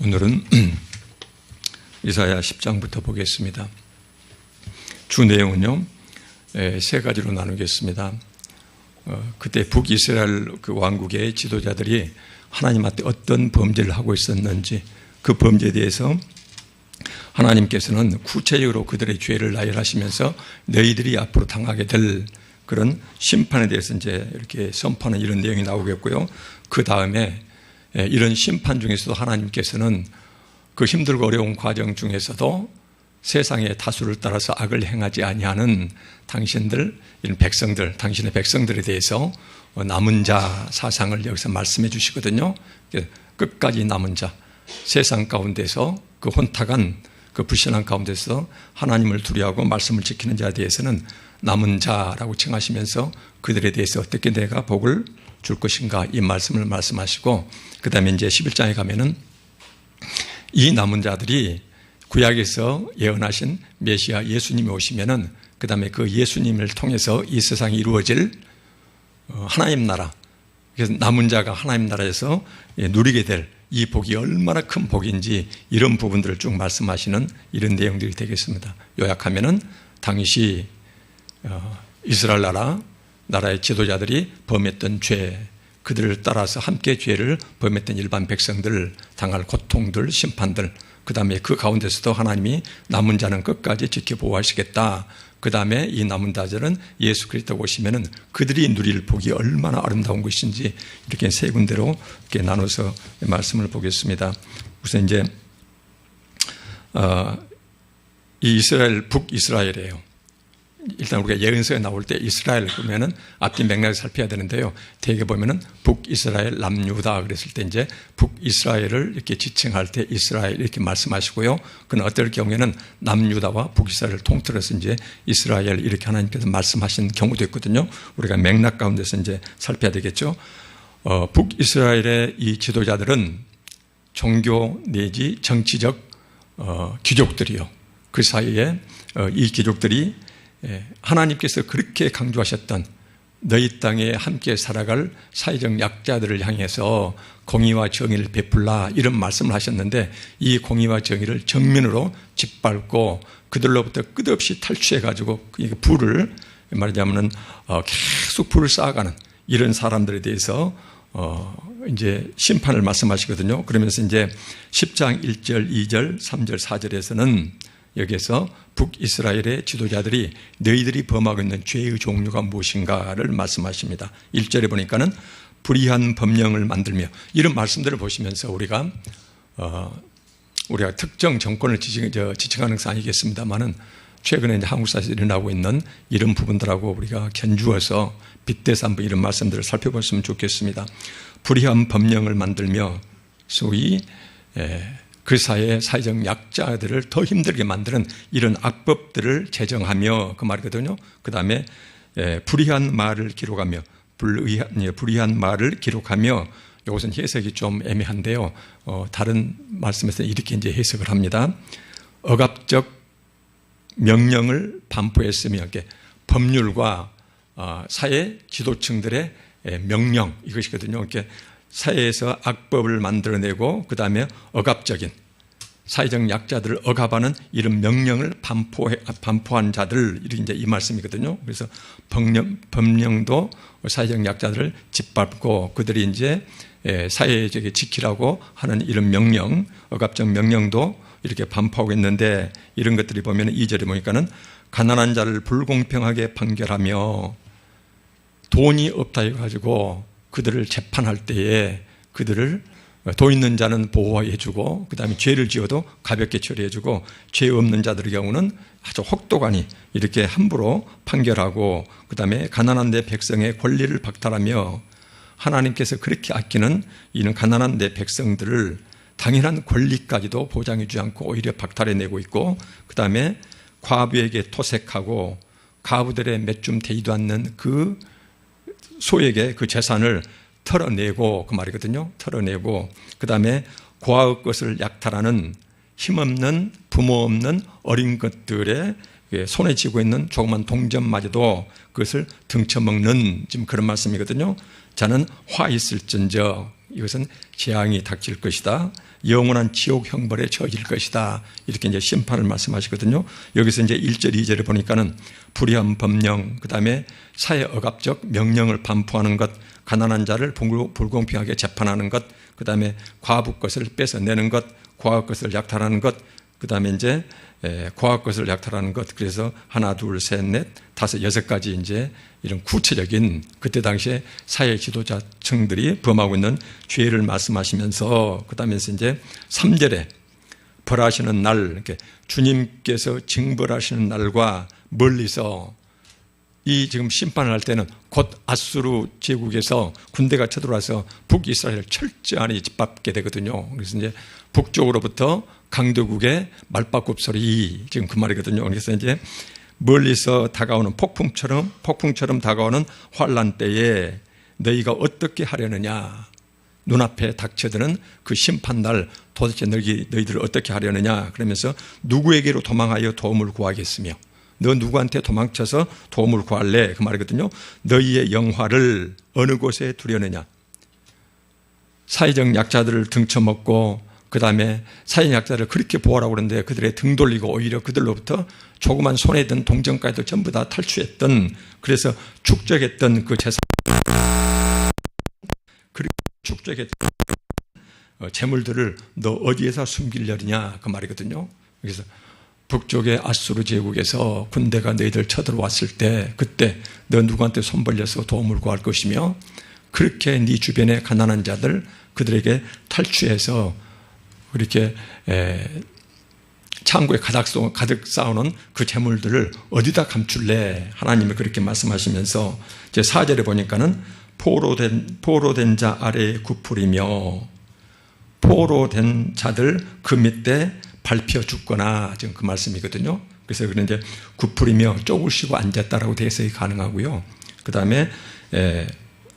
오늘은 이사야 10장부터 보겠습니다. 주 내용은요, 세 가지로 나누겠습니다. 그때 북이스라엘 그 왕국의 지도자들이 하나님한테 어떤 범죄를 하고 있었는지, 그 범죄에 대해서 하나님께서는 구체적으로 그들의 죄를 나열하시면서 너희들이 앞으로 당하게 될 그런 심판에 대해서 이제 이렇게 선포하는 이런 내용이 나오겠고요. 그 다음에 이런 심판 중에서도 하나님께서는 그 힘들고 어려운 과정 중에서도 세상의 다수를 따라서 악을 행하지 아니하는 당신들, 이런 백성들, 당신의 백성들에 대해서 남은 자 사상을 여기서 말씀해 주시거든요. 끝까지 남은 자, 세상 가운데서 그 혼탁한 그 불신앙 가운데서 하나님을 두려워하고 말씀을 지키는 자에 대해서는 남은 자라고 칭하시면서 그들에 대해서 어떻게 내가 복을 줄 것인가, 이 말씀을 말씀하시고, 그 다음에 이제 11장에 가면은 이 남은 자들이 구약에서 예언하신 메시아 예수님이 오시면은 그 다음에 그 예수님을 통해서 이 세상이 이루어질 하나님 나라, 그래서 남은 자가 하나님 나라에서 누리게 될 이 복이 얼마나 큰 복인지 이런 부분들을 쭉 말씀하시는 이런 내용들이 되겠습니다. 요약하면은 당시 이스라엘 나라의 지도자들이 범했던 죄, 그들을 따라서 함께 죄를 범했던 일반 백성들 당할 고통들, 심판들, 그 다음에 그 가운데서도 하나님이 남은 자는 끝까지 지켜보호하시겠다. 그 다음에 이 남은 자들은 예수 그리스도가 오시면은 그들이 누릴 복이 얼마나 아름다운 것인지, 이렇게 세 군데로 이렇게 나눠서 말씀을 보겠습니다. 우선 이제 이 이스라엘, 북이스라엘이에요. 일단 우리가 예언서에 나올 때 이스라엘 그러면은 앞뒤 맥락을 살펴야 되는데요. 대개 보면은 북이스라엘, 남유다 그랬을 때 이제 북이스라엘을 이렇게 지칭할 때 이스라엘 이렇게 말씀하시고요. 그는 어떨 경우에는 남유다와 북이스라엘을 통틀어서 이제 이스라엘 이렇게 하나님께서 말씀하신 경우도 있거든요. 우리가 맥락 가운데서 이제 살펴야 되겠죠. 북이스라엘의 이 지도자들은 종교 내지 정치적 귀족들이요. 그 사이에 이 귀족들이 하나님께서 그렇게 강조하셨던 너희 땅에 함께 살아갈 사회적 약자들을 향해서 공의와 정의를 베풀라, 이런 말씀을 하셨는데, 이 공의와 정의를 정면으로 짓밟고 그들로부터 끝없이 탈취해가지고 불을 말하자면은 계속 불을 쌓아가는 이런 사람들에 대해서 이제 심판을 말씀하시거든요. 그러면서 이제 10장 1절, 2절, 3절, 4절에서는 여기에서 북이스라엘의 지도자들이 너희들이 범하고 있는 죄의 종류가 무엇인가를 말씀하십니다. 1절에 보니까는 불의한 법령을 만들며, 이런 말씀들을 보시면서 우리가 특정 정권을 지칭하는 것은 아니겠습니다만은 최근에 이제 한국 사회에서 일어나고 있는 이런 부분들하고 우리가 견주어서 빗대서 한번 이런 말씀들을 살펴봤으면 좋겠습니다. 불의한 법령을 만들며 소위 그 사회의 사회적 약자들을 더 힘들게 만드는 이런 악법들을 제정하며, 그 말이거든요. 그 다음에 불의한 말을 기록하며, 불의한 말을 기록하며, 이것은 해석이 좀 애매한데요. 다른 말씀에서 이렇게 이제 해석을 합니다. 억압적 명령을 반포했으며, 이렇게 법률과 사회 지도층들의 명령, 이것이거든요. 이렇게 사회에서 악법을 만들어내고 그 다음에 억압적인 사회적 약자들을 억압하는 이런 명령을 반포한 자들, 이렇게 이제 이 말씀이거든요. 그래서 법령도 사회적 약자들을 짓밟고 그들이 이제 사회적에 지키라고 하는 이런 명령, 억압적 명령도 이렇게 반포하고 있는데, 이런 것들이 보면 2절에 보니까는 가난한 자를 불공평하게 판결하며 돈이 없다 해가지고 그들을 재판할 때에 그들을 돈 있는 자는 보호해주고, 그 다음에 죄를 지어도 가볍게 처리해주고, 죄 없는 자들의 경우는 아주 혹독하니 이렇게 함부로 판결하고, 그 다음에 가난한 내 백성의 권리를 박탈하며, 하나님께서 그렇게 아끼는 이런 가난한 내 백성들을 당연한 권리까지도 보장해주지 않고 오히려 박탈해내고 있고, 그 다음에 과부에게 토색하고 과부들의 몇 줌 되지도 않는 그 소에게 그 재산을 털어내고, 그 말이거든요. 털어내고, 그 다음에 고아의 것을 약탈하는 힘없는, 부모 없는 어린 것들의 손에 쥐고 있는 조그만 동전마저도 그것을 등쳐먹는, 지금 그런 말씀이거든요. 자는 화 있을진저, 이것은 재앙이 닥칠 것이다. 영원한 지옥 형벌에 처해질 것이다. 이렇게 이제 심판을 말씀하시거든요. 여기서 이제 1절, 2절을 보니까는 불의한 법령, 그 다음에 사회 억압적 명령을 반포하는 것, 가난한 자를 불공평하게 재판하는 것, 그 다음에 과부 것을 뺏어내는 것, 과학 것을 약탈하는 것, 그 다음에 이제 과학 것을 약탈하는 것. 그래서 하나, 둘, 셋, 넷, 다섯, 여섯 가지 이제 이런 구체적인 그때 당시에 사회 지도자층들이 범하고 있는 죄를 말씀하시면서 그 다음에 이제 3절에 벌하시는 날, 이렇게 주님께서 징벌하시는 날과 멀리서 이 지금 심판을 할 때는 곧 아수르 제국에서 군대가 쳐들어와서 북이스라엘을 철저히 짓밟게 되거든요. 그래서 이제 북쪽으로부터 강대국의 말바굽 소리, 지금 그 말이거든요. 그래서 이제 멀리서 다가오는 폭풍처럼 다가오는 환란 때에 너희가 어떻게 하려느냐, 눈앞에 닥쳐드는 그 심판날 도대체 너희들을 어떻게 하려느냐, 그러면서 누구에게로 도망하여 도움을 구하겠으며 너 누구한테 도망쳐서 도움을 구할래, 그 말이거든요. 너희의 영화를 어느 곳에 두려느냐. 사회적 약자들을 등쳐먹고 그 다음에 사회적 약자를 그렇게 보호하라고 그러는데 그들의 등 돌리고 오히려 그들로부터 조그만 손에 든 동전까지도 전부 다 탈취했던, 그래서 축적했던 그 재산, 그렇게 축적했던 재물들을 너 어디에서 숨기려느냐, 그 말이거든요. 그래서 북쪽의 아수르 제국에서 군대가 너희들 쳐들어왔을 때 그때 너 누구한테 손 벌려서 도움을 구할 것이며, 그렇게 네 주변의 가난한 자들 그들에게 탈취해서 그렇게 창고에 가득 쌓아놓은 그 재물들을 어디다 감출래, 하나님이 그렇게 말씀하시면서 이제 4절에 보니까는 포로된 자 아래에 굽으리며, 포로된 자들 그 밑에 밟혀 죽거나, 지금 그 말씀이거든요. 그래서 그런 이제 굽으리며 쪼그시고 앉았다라고 대해석이 가능하고요. 그 다음에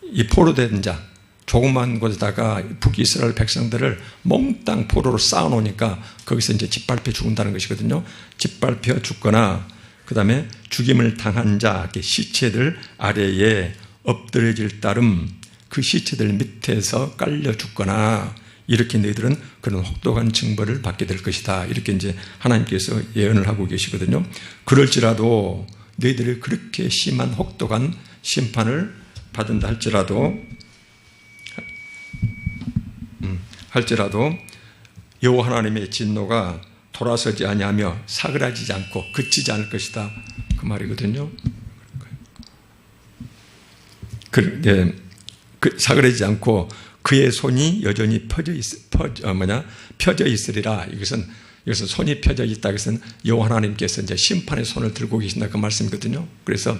이 포로된 자, 조그만 곳에다가 북이스라엘 백성들을 몽땅 포로로 쌓아놓으니까 거기서 이제 짓밟혀 죽는다는 것이거든요. 짓밟혀 죽거나, 그 다음에 죽임을 당한 자 시체들 아래에 엎드려질 따름 그 시체들 밑에서 깔려 죽거나, 이렇게 너희들은 그런 혹독한 징벌을 받게 될 것이다. 이렇게 이제 하나님께서 예언을 하고 계시거든요. 그럴지라도 너희들이 그렇게 심한 혹독한 심판을 받은다 할지라도 여호와 하나님의 진노가 돌아서지 아니하며 사그라지지 않고 그치지 않을 것이다. 그 말이거든요. 사그라지지 않고 그의 손이 여전히 펴져 있으리라. 이것은 손이 펴져 있다. 이것은 여호와 하나님께서 이제 심판의 손을 들고 계신다. 그 말씀이거든요. 그래서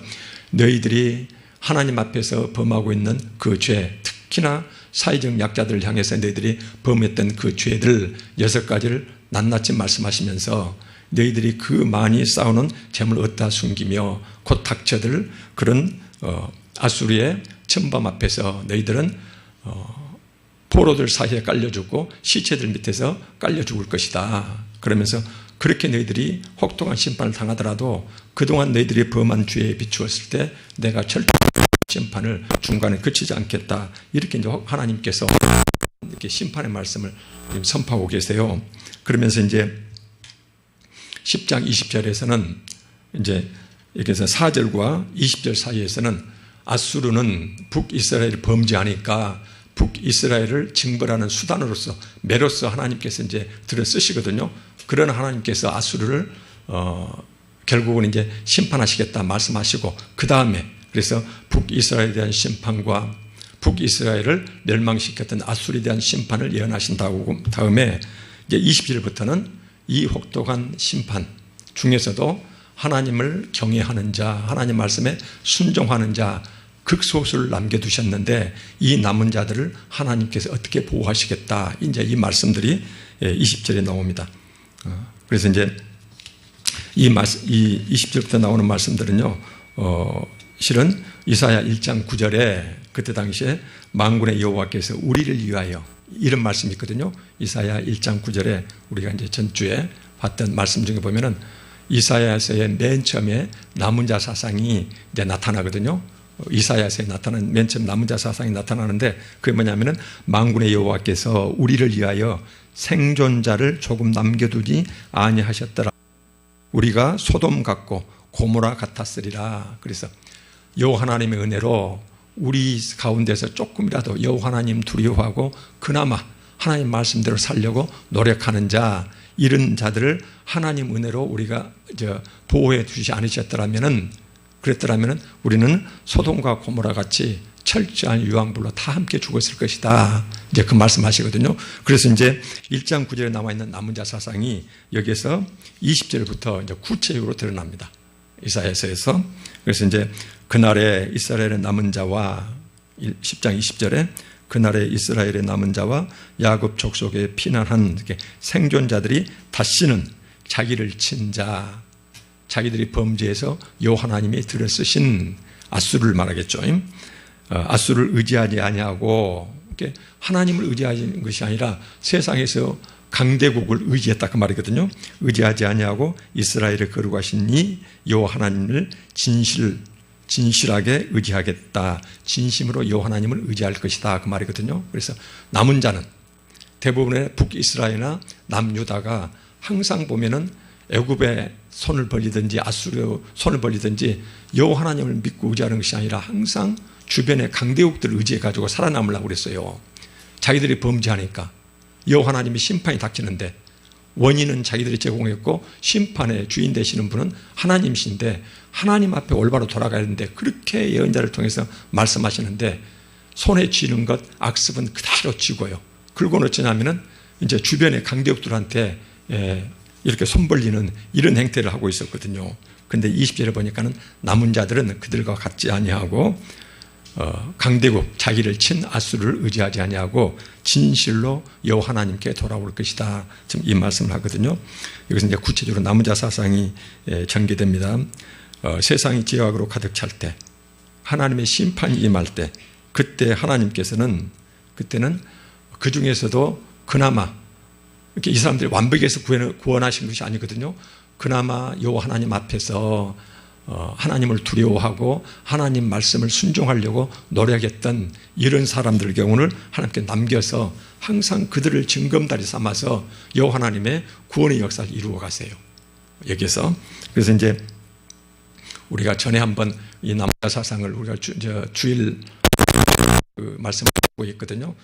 너희들이 하나님 앞에서 범하고 있는 그 죄, 특히나 사회적 약자들을 향해서 너희들이 범했던 그 죄들 6가지를 낱낱이 말씀하시면서 너희들이 그 많이 쌓아놓은 재물을 어디다 숨기며 곧 닥쳐들 그런 아수르의 천밤 앞에서 너희들은 포로들 사이에 깔려 죽고 시체들 밑에서 깔려 죽을 것이다. 그러면서 그렇게 너희들이 혹독한 심판을 당하더라도 그동안 너희들이 범한 죄에 비추었을 때 내가 철저히 심판을 중간에 그치지 않겠다. 이렇게 이제 하나님께서 이렇게 심판의 말씀을 선포하고 계세요. 그러면서 이제 10장 20절에서는 이제 이렇게 해서 4절과 20절 사이에서는 아수르는 북이스라엘을 범죄하니까 북이스라엘을 징벌하는 수단으로서 매로서 하나님께서 이제 들어 쓰시거든요. 그러나 하나님께서 아수르를 결국은 이제 심판하시겠다 말씀하시고 그 다음에 그래서 북이스라엘에 대한 심판과 북이스라엘을 멸망시켰던 아수르에 대한 심판을 예언하신 다음에 이제 20절부터는 이 혹독한 심판 중에서도 하나님을 경외하는 자, 하나님 말씀에 순종하는 자 극소수를 남겨두셨는데 이 남은 자들을 하나님께서 어떻게 보호하시겠다. 이제 이 말씀들이 20절에 나옵니다. 그래서 이제 이 20절부터 나오는 말씀들은요, 실은 이사야 1장 9절에 그때 당시에 만군의 여호와께서 우리를 위하여 이런 말씀이 있거든요. 이사야 1장 9절에 우리가 이제 전주에 봤던 말씀 중에 보면은 이사야서의 맨 처음에 남은 자 사상이 이제 나타나거든요. 이사야서에 나타난 맨 처음 남은 자 사상이 나타나는데 그게 뭐냐면은 만군의 여호와께서 우리를 위하여 생존자를 조금 남겨두지 아니하셨더라. 우리가 소돔 같고 고모라 같았으리라. 그래서 여호와 하나님의 은혜로 우리 가운데서 조금이라도 여호와 하나님 두려워하고 그나마 하나님 말씀대로 살려고 노력하는 자, 이런 자들을 하나님 은혜로 우리가 보호해 주시지 않으셨더라면은, 그랬더라면은 우리는 소돔과 고모라 같이 철저한 유황불로 다 함께 죽었을 것이다. 이제 그 말씀하시거든요. 그래서 이제 1장 9절에 나와 있는 남은 자 사상이 여기에서 20절부터 이제 구체적으로 드러납니다. 이사야서에서. 그래서 이제 그날에 이스라엘의 남은 자와 10장 20절에 그날에 이스라엘의 남은 자와 야곱 족속에 피난한 생존자들이 다시는 자기를 친 자, 자기들이 범죄해서 여호와 하나님이 들어쓰신 앗수르를 말하겠죠. 앗수르를 의지하지 아니하고 하나님을 의지하는 것이 아니라 세상에서 강대국을 의지했다 그 말이거든요. 의지하지 아니하고 이스라엘의 거룩하신 이 여호와 하나님을 진실하게 의지하겠다. 진심으로 여호와 하나님을 의지할 것이다 그 말이거든요. 그래서 남은 자는 대부분의 북이스라엘이나 남유다가 항상 보면은 애굽에 손을 벌리든지 아수르 손을 벌리든지 여호와 하나님을 믿고 의지하는 것이 아니라 항상 주변의 강대국들을 의지해 가지고 살아남으려고 그랬어요. 자기들이 범죄하니까 여호와 하나님의 심판이 닥치는데 원인은 자기들이 제공했고 심판의 주인 되시는 분은 하나님이신데 하나님 앞에 올바로 돌아가야 하는데 그렇게 예언자를 통해서 말씀하시는데 손에 쥐는 것 악습은 그대로 쥐고요. 그리고 어쩌냐면은 이제 주변의 강대국들한테 이렇게 손 벌리는 이런 행태를 하고 있었거든요. 근데 20절에 보니까는 남은 자들은 그들과 같지 아니하고 강대국 자기를 친 아수르를 의지하지 아니하고 진실로 여호와 하나님께 돌아올 것이다. 지금 이 말씀을 하거든요. 여기서 이제 구체적으로 남은 자 사상이 전개됩니다. 세상이 죄악으로 가득 찰 때, 하나님의 심판이 임할 때, 그때 하나님께서는 그때는 그 중에서도 그나마 이렇게 이 사람들이 완벽해서 구원하신 것이 아니거든요. 그나마 여호와 하나님 앞에서 하나님을 두려워하고 하나님 말씀을 순종하려고 노력했던 이런 사람들 경우를 하나님께 남겨서 항상 그들을 징검다리 삼아서 여호와 하나님의 구원의 역사를 이루어 가세요. 여기서. 그래서 이제 우리가 전에 한번 이 남자 사상을 우리가 주일 말씀을 하고 있거든요.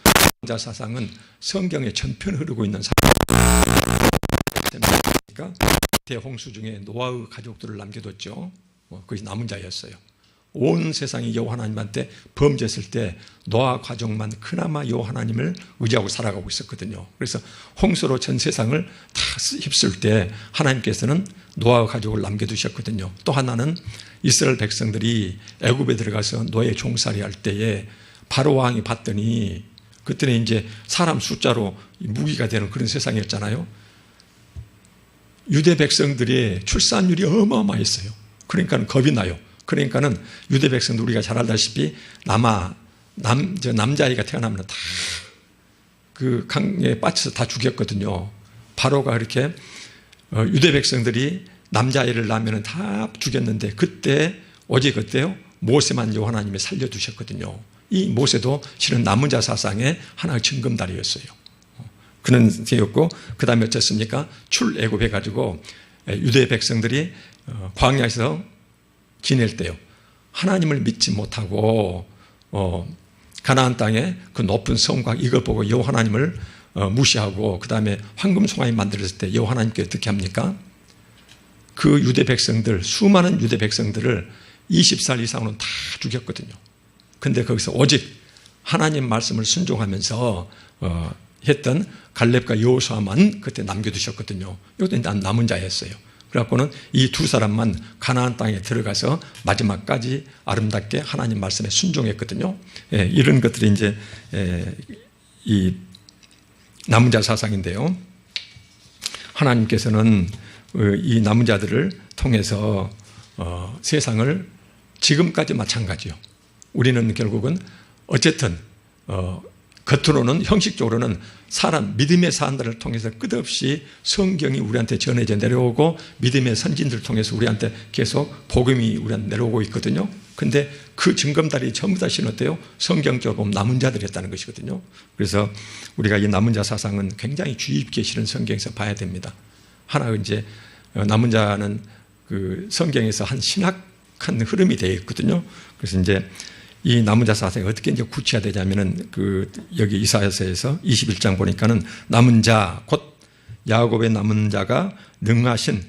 남자 사상은 성경에 전편 흐르고 있는 사상이니까 대홍수 중에 노아의 가족들을 남겨뒀죠. 그것이 남은 자였어요. 온 세상이 여호와 하나님한테 범죄했을 때 노아 가족만 그나마 여호와 하나님을 의지하고 살아가고 있었거든요. 그래서 홍수로 전 세상을 다 휩쓸 때 하나님께서는 노아 가족을 남겨두셨거든요. 또 하나는 이스라엘 백성들이 애굽에 들어가서 노예 종살이 할 때에 바로 왕이 봤더니 그때는 이제 사람 숫자로 무기가 되는 그런 세상이었잖아요. 유대 백성들의 출산율이 어마어마했어요. 그러니까 겁이 나요. 그러니까는 유대 백성들 우리가 잘 알다시피 남자아이가 태어나면 다 그 강에 빠져서 다 죽였거든요. 바로가 그렇게 유대 백성들이 남자아이를 낳으면 다 죽였는데 그때 오직 어때요? 모세만 여호와 하나님이 살려두셨거든요. 이 모세도 실은 남은 자 사상의 하나의 징검다리였어요. 그런 세였고 그 다음에 어쨌습니까? 출애굽해가지고 유대 백성들이 광야에서 지낼 때요. 하나님을 믿지 못하고 가나안 땅에 그 높은 성곽 이걸 보고 여호와 하나님을 무시하고 그 다음에 황금 송아지 만들었을 때 여호와 하나님께 어떻게 합니까? 그 유대 백성들 수많은 유대 백성들을 20살 이상으로 다 죽였거든요. 근데 거기서 오직 하나님 말씀을 순종하면서 했던 갈렙과 여호수아만 그때 남겨두셨거든요. 이것도 남은 자였어요. 그래갖고는 이 두 사람만 가나안 땅에 들어가서 마지막까지 아름답게 하나님 말씀에 순종했거든요. 이런 것들이 이제 이 남은 자 사상인데요. 하나님께서는 이 남은 자들을 통해서 세상을 지금까지 마찬가지요. 우리는 결국은 어쨌든 겉으로는 형식적으로는 사람 믿음의 사람들을 통해서 끝없이 성경이 우리한테 전해져 내려오고 믿음의 선진들을 통해서 우리한테 계속 복음이 우리한테 내려오고 있거든요. 근데 그 징검다리 전부 다 어때요? 성경적으로 보면 남은 자들이었다는 것이거든요. 그래서 우리가 이 남은 자 사상은 굉장히 주의 깊게 실은 성경에서 봐야 됩니다. 하나 이제 남은 자는 그 성경에서 한 신학한 흐름이 되어 있거든요. 그래서 이제 이 남은 자 사상이 어떻게 이제 구체화되냐면은 그 여기 이사야서에서 21장 보니까는 남은 자, 곧 야곱의 남은 자가 능하신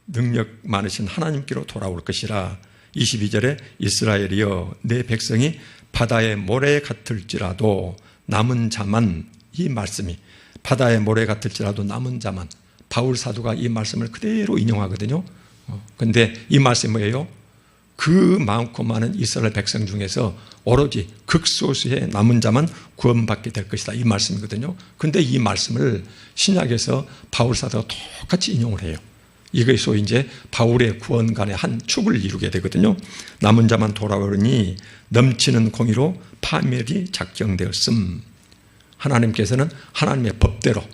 능력 많으신 하나님께로 돌아올 것이라. 22절에 이스라엘이여 내 백성이 바다의 모래 같을지라도 남은 자만, 이 말씀이 바다의 모래 같을지라도 남은 자만, 바울 사도가 이 말씀을 그대로 인용하거든요. 근데 이 말씀이 뭐예요? 그 많고 많은 이스라엘 백성 중에서 오로지 극소수의 남은 자만 구원받게 될 것이다, 이 말씀이거든요. 근데 이 말씀을 신약에서 바울 사도가 똑같이 인용을 해요. 이것이 소위 이제 바울의 구원관의 한 축을 이루게 되거든요. 남은 자만 돌아오니 넘치는 공의로 파멸이 작정되었음. 하나님께서는 하나님의 법대로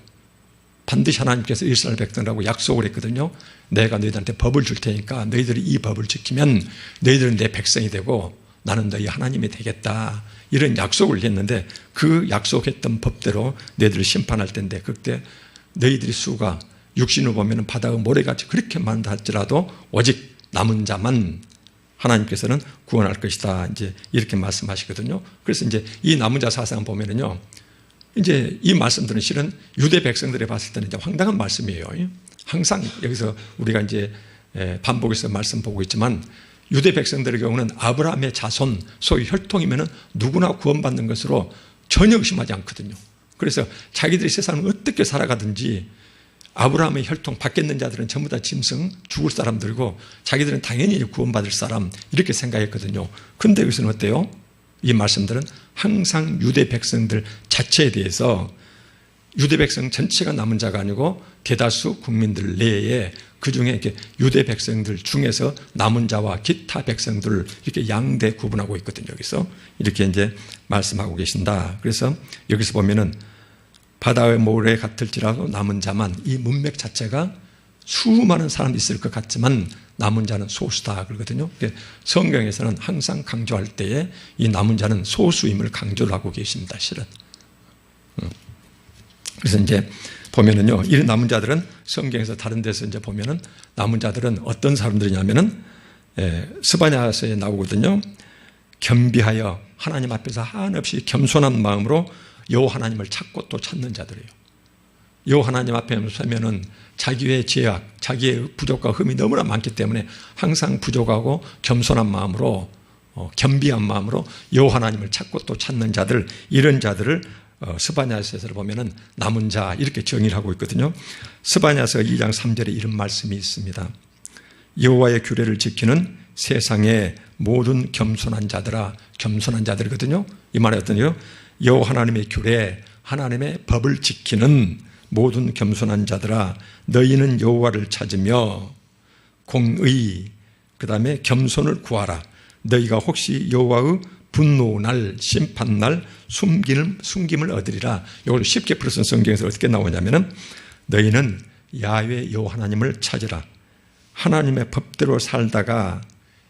반드시 하나님께서 이스라엘 백성들하고 약속을 했거든요. 내가 너희들한테 법을 줄 테니까 너희들이 이 법을 지키면 너희들은 내 백성이 되고 나는 너희 하나님이 되겠다, 이런 약속을 했는데 그 약속했던 법대로 너희들을 심판할 텐데 그때 너희들이 수가 육신으로 보면 바다가 모래같이 그렇게 많다 할지라도 오직 남은 자만 하나님께서는 구원할 것이다, 이제 이렇게 말씀하시거든요. 그래서 이제 이 남은 자 사상 보면은요, 이제 이 말씀들은 실은 유대 백성들이 봤을 때는 이제 황당한 말씀이에요. 항상 여기서 우리가 이제 반복해서 말씀 보고 있지만 유대 백성들의 경우는 아브라함의 자손, 소위 혈통이면은 누구나 구원받는 것으로 전혀 의심하지 않거든요. 그래서 자기들이 세상을 어떻게 살아가든지 아브라함의 혈통 바뀌는 자들은 전부 다 짐승, 죽을 사람들이고 자기들은 당연히 구원받을 사람, 이렇게 생각했거든요. 근데 여기서는 어때요? 이 말씀들은 항상 유대 백성들 자체에 대해서 유대 백성 전체가 남은 자가 아니고 대다수 국민들 내에 그 중에 이렇게 유대 백성들 중에서 남은 자와 기타 백성들을 이렇게 양대 구분하고 있거든요. 여기서 이렇게 이제 말씀하고 계신다. 그래서 여기서 보면은 바다의 모래 같을지라도 남은 자만, 이 문맥 자체가 수많은 사람이 있을 것 같지만 남은 자는 소수다 그러거든요. 성경에서는 항상 강조할 때에 이 남은 자는 소수임을 강조를 하고 계십니다, 실은. 그래서 이제 보면은요, 이 남은 자들은 성경에서 다른 데서 이제 보면은 남은 자들은 어떤 사람들이냐면은 스바냐서에 나오거든요. 겸비하여 하나님 앞에서 한없이 겸손한 마음으로 여호와 하나님을 찾고 또 찾는 자들이에요. 여호와 하나님 앞에 서면은 자기의 죄악, 자기의 부족과 흠이 너무나 많기 때문에 항상 부족하고 겸손한 마음으로, 겸비한 마음으로 여호와 하나님을 찾고 또 찾는 자들, 이런 자들을 스바냐서에서 보면은 남은 자, 이렇게 정의를 하고 있거든요. 스바냐서 2장 3절에 이런 말씀이 있습니다. 여호와의 규례를 지키는 세상의 모든 겸손한 자들아, 겸손한 자들이거든요. 이 말이 어떠냐요? 여호와 하나님의 규례, 하나님의 법을 지키는 모든 겸손한 자들아, 너희는 여호와를 찾으며 공의, 그 다음에 겸손을 구하라. 너희가 혹시 여호와의 분노날, 심판날 숨김을 얻으리라. 이걸 쉽게 풀어서 성경에서 어떻게 나오냐면은 너희는 야훼 여호와 하나님을 찾으라. 하나님의 법대로 살다가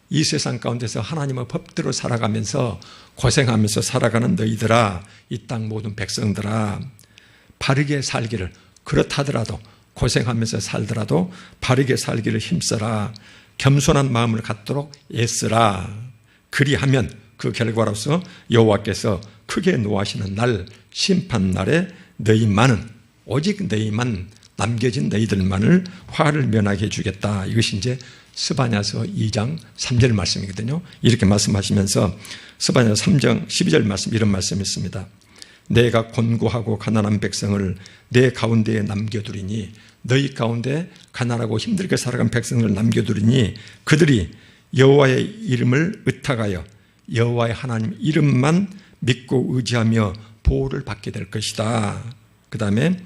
이 세상 가운데서 하나님의 법대로 살아가면서 고생하면서 살아가는 너희들아, 이 땅 모든 백성들아, 바르게 살기를, 그렇다더라도 고생하면서 살더라도 바르게 살기를 힘써라. 겸손한 마음을 갖도록 애쓰라. 그리하면 그 결과로서 여호와께서 크게 노하시는 날, 심판날에 너희만은, 오직 너희만, 남겨진 너희들만을 화를 면하게 해주겠다. 이것이 이제 스바냐서 2장 3절 말씀이거든요. 이렇게 말씀하시면서 스바냐서 3장 12절 말씀, 이런 말씀이 있습니다. 내가 곤고하고 가난한 백성을 내 가운데에 남겨두리니, 너희 가운데 가난하고 힘들게 살아간 백성을 남겨두리니 그들이 여호와의 이름을 의탁하여 여호와의 하나님 이름만 믿고 의지하며 보호를 받게 될 것이다. 그 다음에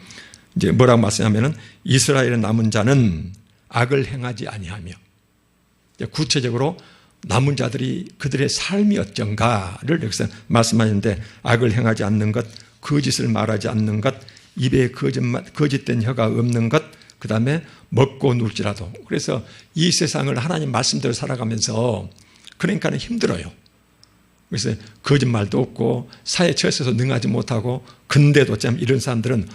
이제 뭐라고 말씀하냐면은 이스라엘의 남은 자는 악을 행하지 아니하며, 구체적으로 남은 자들이 그들의 삶이 어쩐가를 여기서 말씀하시는데, 악을 행하지 않는 것, 거짓을 말하지 않는 것, 입에 거짓된 혀가 없는 것, 그 다음에 먹고 놀지라도. 그래서 이 세상을 하나님 말씀대로 살아가면서 그러니까는 힘들어요. 그래서 거짓말도 없고 사회에 처해서 능하지 못하고, 근데도 참 이런 사람들은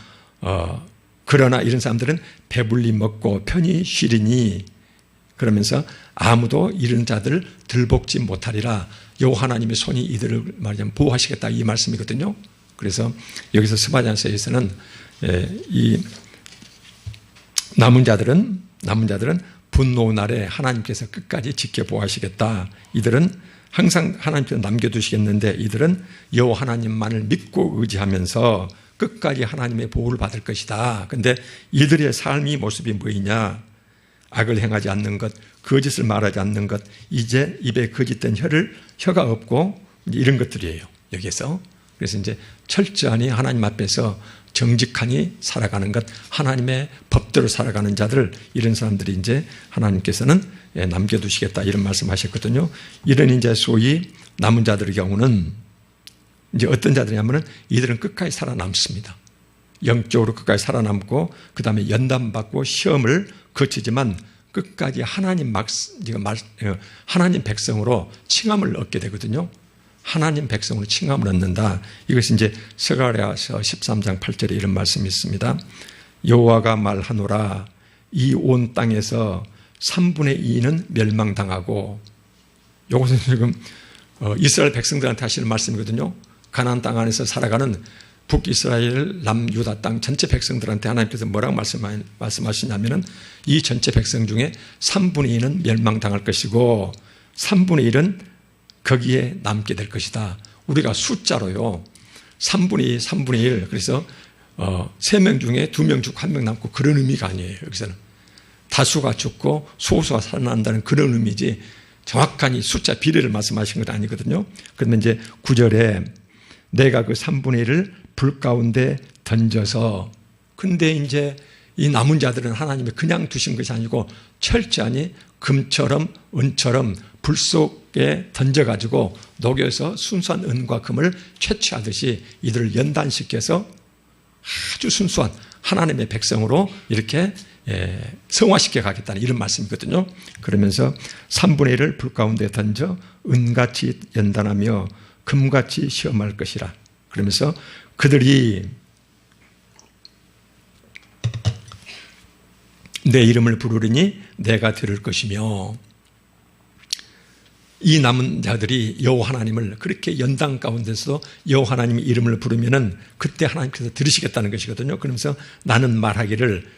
그러나 이런 사람들은 배불리 먹고 편히 쉬리니, 그러면서 아무도 이런 자들을 들볶지 못하리라. 요 하나님의 손이 이들을 말하자면 보호하시겠다, 이 말씀이거든요. 그래서 여기서 스바냐서에서는 이 남은 자들은 분노 날에 하나님께서 끝까지 지켜보호하시겠다. 이들은 항상 하나님께서 남겨두시겠는데, 이들은 여호와 하나님만을 믿고 의지하면서 끝까지 하나님의 보호를 받을 것이다. 그런데 이들의 삶이 모습이 뭐이냐? 악을 행하지 않는 것, 거짓을 말하지 않는 것, 이제 입에 거짓된 혀가 없고, 이런 것들이에요, 여기에서. 그래서 이제 철저하니 하나님 앞에서 정직하니 살아가는 것, 하나님의 법대로 살아가는 자들, 이런 사람들이 이제 하나님께서는 남겨두시겠다, 이런 말씀하셨거든요. 이런 이제 소위 남은 자들의 경우는 이제 어떤 자들이냐면은 이들은 끝까지 살아남습니다. 영적으로 끝까지 살아남고, 그 다음에 연단받고 시험을 거치지만 끝까지 하나님 백성으로 칭함을 얻게 되거든요. 하나님 백성으로 칭함을 얻는다. 이것이 이제 스가랴서 13장 8절에 이런 말씀이 있습니다. 여호와가 말하노라, 이 온 땅에서 3분의 2는 멸망당하고, 이것은 지금 이스라엘 백성들한테 하시는 말씀이거든요. 가나안 땅 안에서 살아가는 북이스라엘 남유다 땅 전체 백성들한테 하나님께서 뭐라고 말씀하시냐면은, 이 전체 백성 중에 3분의 2는 멸망당할 것이고 3분의 1은 거기에 남게 될 것이다. 우리가 숫자로요, 3분의 2, 3분의 1, 그래서 3명 중에 2명 죽고 1명 남고, 그런 의미가 아니에요. 여기서는 다수가 죽고 소수가 살아난다는 그런 의미지, 정확한 이 숫자 비례를 말씀하신 건 아니거든요. 그러면 이제 9절에 내가 그 3분의 1을 불 가운데 던져서, 근데 이제 이 남은 자들은 하나님이 그냥 두신 것이 아니고 철저하니 금처럼 은처럼 불 속에 던져가지고 녹여서 순수한 은과 금을 채취하듯이 이들을 연단시켜서 아주 순수한 하나님의 백성으로 이렇게 성화시켜 가겠다는 이런 말씀이거든요. 그러면서 3분의 1을 불 가운데 던져 은같이 연단하며 금같이 시험할 것이라. 그러면서 그들이 내 이름을 부르리니 내가 들을 것이며, 이 남은 자들이 여호와 하나님을 그렇게 연단 가운데서도 여호와 하나님의 이름을 부르면은 그때 하나님께서 들으시겠다는 것이거든요. 그러면서 나는 말하기를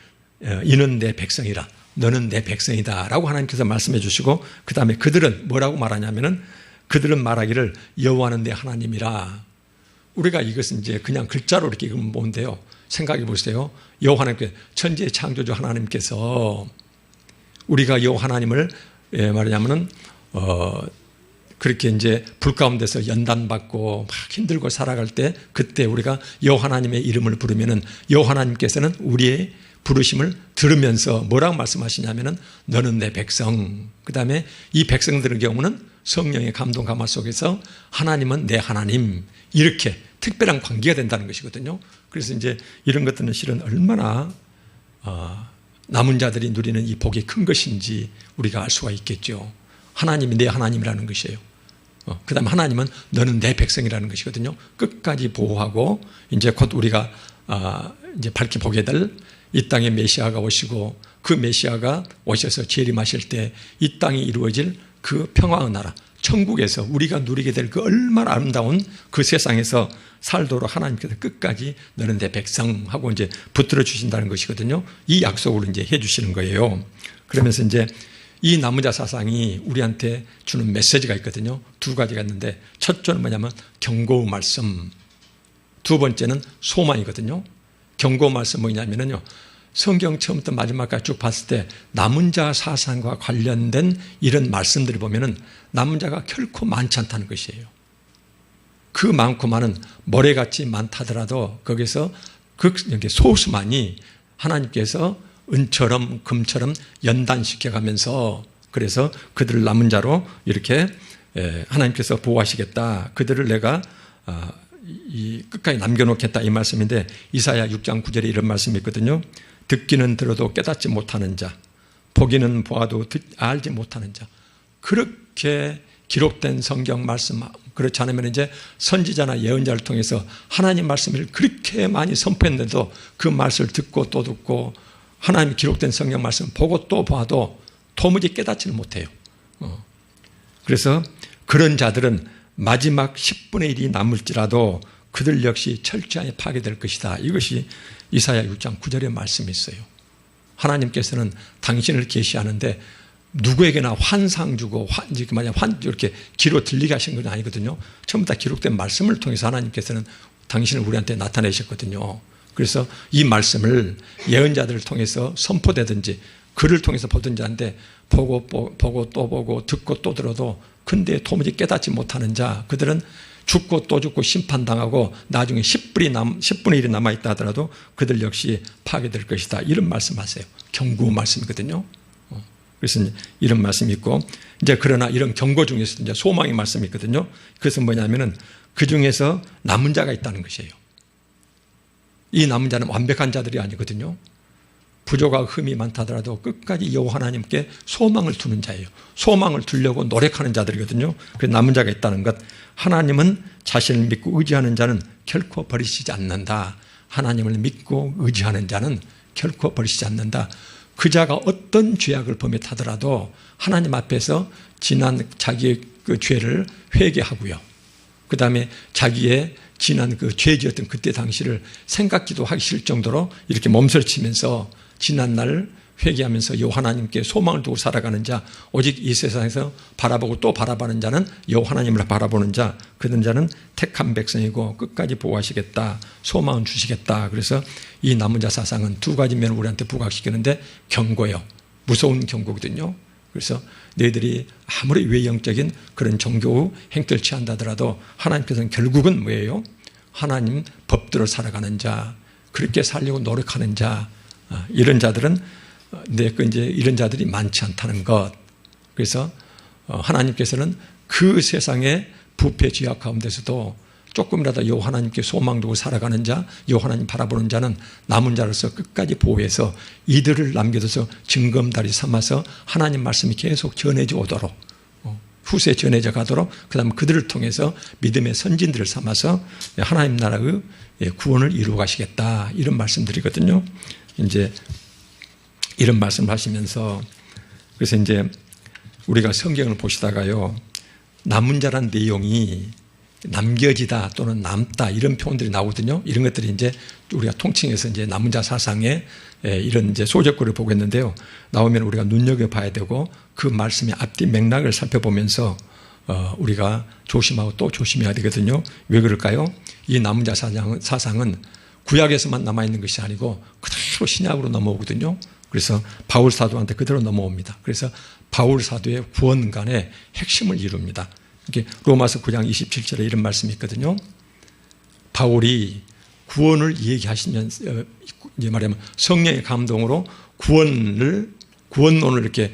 이는 내 백성이라, 너는 내 백성이다 라고 하나님께서 말씀해 주시고, 그 다음에 그들은 뭐라고 말하냐면은, 그들은 말하기를 여호와는 내 하나님이라. 우리가 이것은 이제 그냥 글자로 이렇게 읽으면 뭔데요? 생각해 보세요. 여호와 하나님께서, 천지의 창조주 하나님께서 우리가 여호와 하나님을 말하자면은 그렇게 이제 불 가운데서 연단받고 막 힘들고 살아갈 때, 그때 우리가 여호와 하나님의 이름을 부르면은 여호와 하나님께서는 우리의 부르심을 들으면서 뭐라고 말씀하시냐면은 너는 내 백성. 그 다음에 이 백성들의 경우는 성령의 감동 감화 속에서 하나님은 내 하나님, 이렇게 특별한 관계가 된다는 것이거든요. 그래서 이제 이런 것들은 실은 얼마나 남은 자들이 누리는 이 복이 큰 것인지 우리가 알 수가 있겠죠. 하나님이 내 하나님이라는 것이에요. 그 다음에 하나님은 너는 내 백성이라는 것이거든요. 끝까지 보호하고, 이제 곧 우리가 이제 밝히 보게 될 이 땅에 메시아가 오시고, 그 메시아가 오셔서 재림하실 때 이 땅이 이루어질 그 평화의 나라, 천국에서 우리가 누리게 될 그 얼마나 아름다운 그 세상에서 살도록 하나님께서 끝까지 너는 내 백성하고 이제 붙들어 주신다는 것이거든요. 이 약속을 이제 해 주시는 거예요. 그러면서 이제 이 남은 자 사상이 우리한테 주는 메시지가 있거든요. 두 가지가 있는데, 첫째는 뭐냐면 경고의 말씀, 두 번째는 소망이거든요. 경고 말씀 뭐냐면요, 성경 처음부터 마지막까지 쭉 봤을 때 남은 자 사상과 관련된 이런 말씀들을 보면은 남은 자가 결코 많지 않다는 것이에요. 그 많고 많은 모래같이 많다더라도 거기서 그 소수만이 하나님께서 은처럼 금처럼 연단시켜가면서, 그래서 그들을 남은 자로 이렇게 하나님께서 보호하시겠다, 그들을 내가 끝까지 남겨놓겠다, 이 말씀인데, 이사야 6장 9절에 이런 말씀이 있거든요. 듣기는 들어도 깨닫지 못하는 자, 보기는 보아도 알지 못하는 자, 그렇게 기록된 성경 말씀, 그렇지 않으면 이제 선지자나 예언자를 통해서 하나님 말씀을 그렇게 많이 선포했는데도 그 말씀을 듣고 또 듣고 하나님 기록된 성경 말씀 보고 또 봐도 도무지 깨닫지는 못해요. 그래서 그런 자들은 마지막 10분의 1이 남을지라도 그들 역시 철저히 파괴될 것이다. 이것이 이사야 6장 9절의 말씀이 있어요. 하나님께서는 당신을 계시하는데 누구에게나 환상 주고 이렇게 귀로 들리게 하신 건 아니거든요. 전부 다 기록된 말씀을 통해서 하나님께서는 당신을 우리한테 나타내셨거든요. 그래서 이 말씀을 예언자들을 통해서 선포되든지 글을 통해서 보든지 하는데 보고 또 보고 듣고 또 들어도 근데 도무지 깨닫지 못하는 자, 그들은 죽고 또 죽고 심판당하고 나중에 10분의 1이 남아있다 하더라도 그들 역시 파괴될 것이다. 이런 말씀하세요. 경고 말씀이거든요. 그래서 이런 말씀이 있고, 이제 그러나 이런 경고 중에서 이제 소망의 말씀이 있거든요. 그것은 뭐냐면은 그 중에서 남은 자가 있다는 것이에요. 이 남은 자는 완벽한 자들이 아니거든요. 부족하고 흠이 많다 하더라도 끝까지 여호와 하나님께 소망을 두는 자예요. 소망을 두려고 노력하는 자들이거든요. 그래서 남은 자가 있다는 것. 하나님은 자신을 믿고 의지하는 자는 결코 버리시지 않는다. 하나님을 믿고 의지하는 자는 결코 버리시지 않는다. 그 자가 어떤 죄악을 범했다더라도 하나님 앞에서 지난 자기의 그 죄를 회개하고요. 그 다음에 자기의 지난 그 죄 지었던 그때 당시를 생각지도 하기 싫을 정도로 이렇게 몸서리치면서 지난 날 회개하면서 여호와 하나님께 소망을 두고 살아가는 자, 오직 이 세상에서 바라보고 또 바라보는 자는 여호와 하나님을 바라보는 자, 그런 자는 택한 백성이고 끝까지 보호하시겠다, 소망은 주시겠다. 그래서 이 남은 자 사상은 두 가지 면을 우리한테 부각시키는데 경고예요. 무서운 경고거든요. 그래서 너희들이 아무리 외형적인 그런 종교 행태를 취한다더라도 하나님께서는 결국은 뭐예요? 하나님 법대로 살아가는 자, 그렇게 살려고 노력하는 자, 이런 자들은 이제 이런 자들이 많지 않다는 것. 그래서 하나님께서는 그 세상의 부패 죄악 가운데서도 조금이라도 여호와 하나님께 소망 두고 살아가는 자, 여호와 하나님 바라보는 자는 남은 자로서 끝까지 보호해서 이들을 남겨둬서 징검다리 삼아서 하나님 말씀이 계속 전해져 오도록, 후세에 전해져 가도록, 그 다음 그들을 통해서 믿음의 선진들을 삼아서 하나님 나라의 구원을 이루어 가시겠다. 이런 말씀드리거든요. 이제 이런 말씀을 하시면서, 그래서 이제 우리가 성경을 보시다가요, 남은 자란 내용이 남겨지다 또는 남다 이런 표현들이 나오거든요. 이런 것들이 이제 우리가 통칭해서 이제 남은 자 사상의 이런 이제 소적구를 보고 있는데요. 나오면 우리가 눈여겨봐야 되고 그 말씀의 앞뒤 맥락을 살펴보면서 우리가 조심하고 또 조심해야 되거든요. 왜 그럴까요? 이 남은 자 사상은 구약에서만 남아있는 것이 아니고 그대로 신약으로 넘어오거든요. 그래서 바울 사도한테 그대로 넘어옵니다. 그래서 바울 사도의 구원관의 핵심을 이룹니다. 이렇게 로마서 9장 27절에 이런 말씀이 있거든요. 바울이 구원을 얘기하시면서 이제 말하면 성령의 감동으로 구원론을 이렇게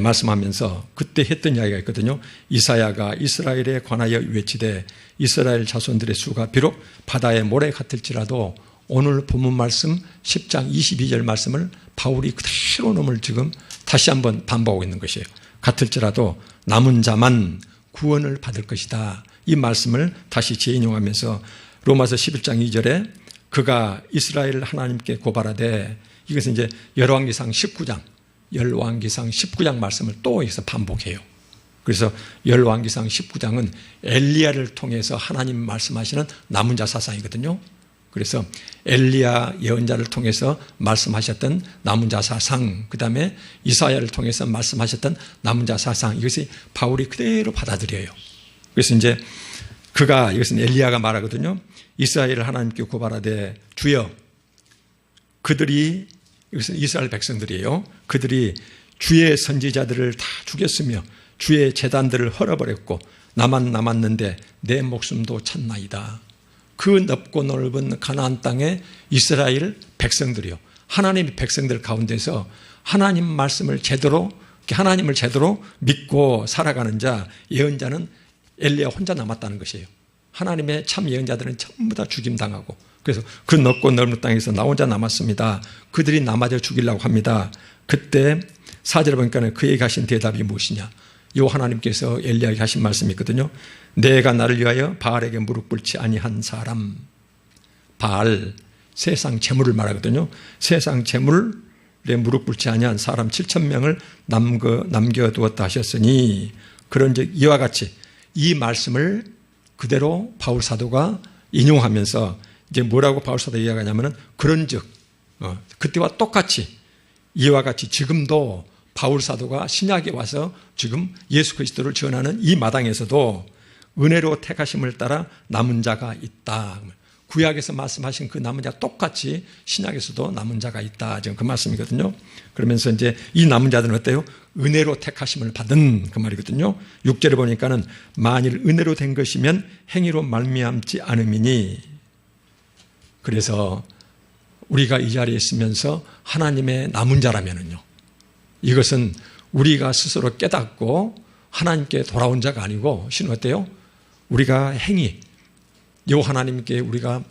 말씀하면서 그때 했던 이야기가 있거든요. 이사야가 이스라엘에 관하여 외치되 이스라엘 자손들의 수가 비록 바다의 모래 같을지라도, 오늘 본문 말씀 10장 22절 말씀을 바울이 그대로 놈을 지금 다시 한번 반복하고 있는 것이에요. 같을지라도 남은 자만 구원을 받을 것이다. 이 말씀을 다시 재인용하면서 로마서 11장 2절에 그가 이스라엘 하나님께 고발하되, 이것은 이제 열왕기상 19장 말씀을 또 여기서 반복해요. 그래서 열왕기상 19장은 엘리야를 통해서 하나님 말씀하시는 남은 자 사상이거든요. 그래서 엘리야 예언자를 통해서 말씀하셨던 남은 자 사상, 그 다음에 이사야를 통해서 말씀하셨던 남은 자 사상, 이것이 바울이 그대로 받아들여요. 그래서 이제 이것은 엘리야가 말하거든요. 이스라엘을 하나님께 고발하되 주여, 그들이, 이것은 이스라엘 백성들이에요. 그들이 주의 선지자들을 다 죽였으며 주의 제단들을 헐어버렸고 나만 남았는데 내 목숨도 찼나이다. 그 넓고 넓은 가나안 땅에 이스라엘 백성들이요, 하나님의 백성들 가운데서 하나님 말씀을 하나님을 제대로 믿고 살아가는 자, 예언자는 엘리야 혼자 남았다는 것이에요. 하나님의 참 예언자들은 전부 다 죽임당하고, 그래서 그 넓고 넓은 땅에서 나 혼자 남았습니다. 그들이 나마저 죽이려고 합니다. 그때 4절에 보니까 그에게 하신 대답이 무엇이냐? 요 하나님께서 엘리야에게 하신 말씀이 있거든요. 내가 나를 위하여 바알에게 무릎 꿇지 아니한 사람. 바알, 세상 재물을 말하거든요. 세상 재물에 무릎 꿇지 아니한 사람 7,000명을 남겨두었다 하셨으니, 그런즉 이와 같이 이 말씀을 그대로 바울 사도가 인용하면서 이제 뭐라고 바울 사도가 이야기하냐면은, 그런즉 그때와 똑같이 이와 같이 지금도 바울 사도가 신약에 와서 지금 예수 그리스도를 전하는 이 마당에서도 은혜로 택하심을 따라 남은 자가 있다. 구약에서 말씀하신 그 남은 자가 똑같이 신약에서도 남은 자가 있다. 지금 그 말씀이거든요. 그러면서 이제 이 남은 자들은 어때요? 은혜로 택하심을 받은 그 말이거든요. 6절에 보니까는 만일 은혜로 된 것이면 행위로 말미암지 않음이니. 그래서 우리가 이 자리에 있으면서 하나님의 남은 자라면은요, 이것은 우리가 스스로 깨닫고 하나님께 돌아온 자가 아니고, 신은 어때요? 우리가 행위, 요 하나님께 우리가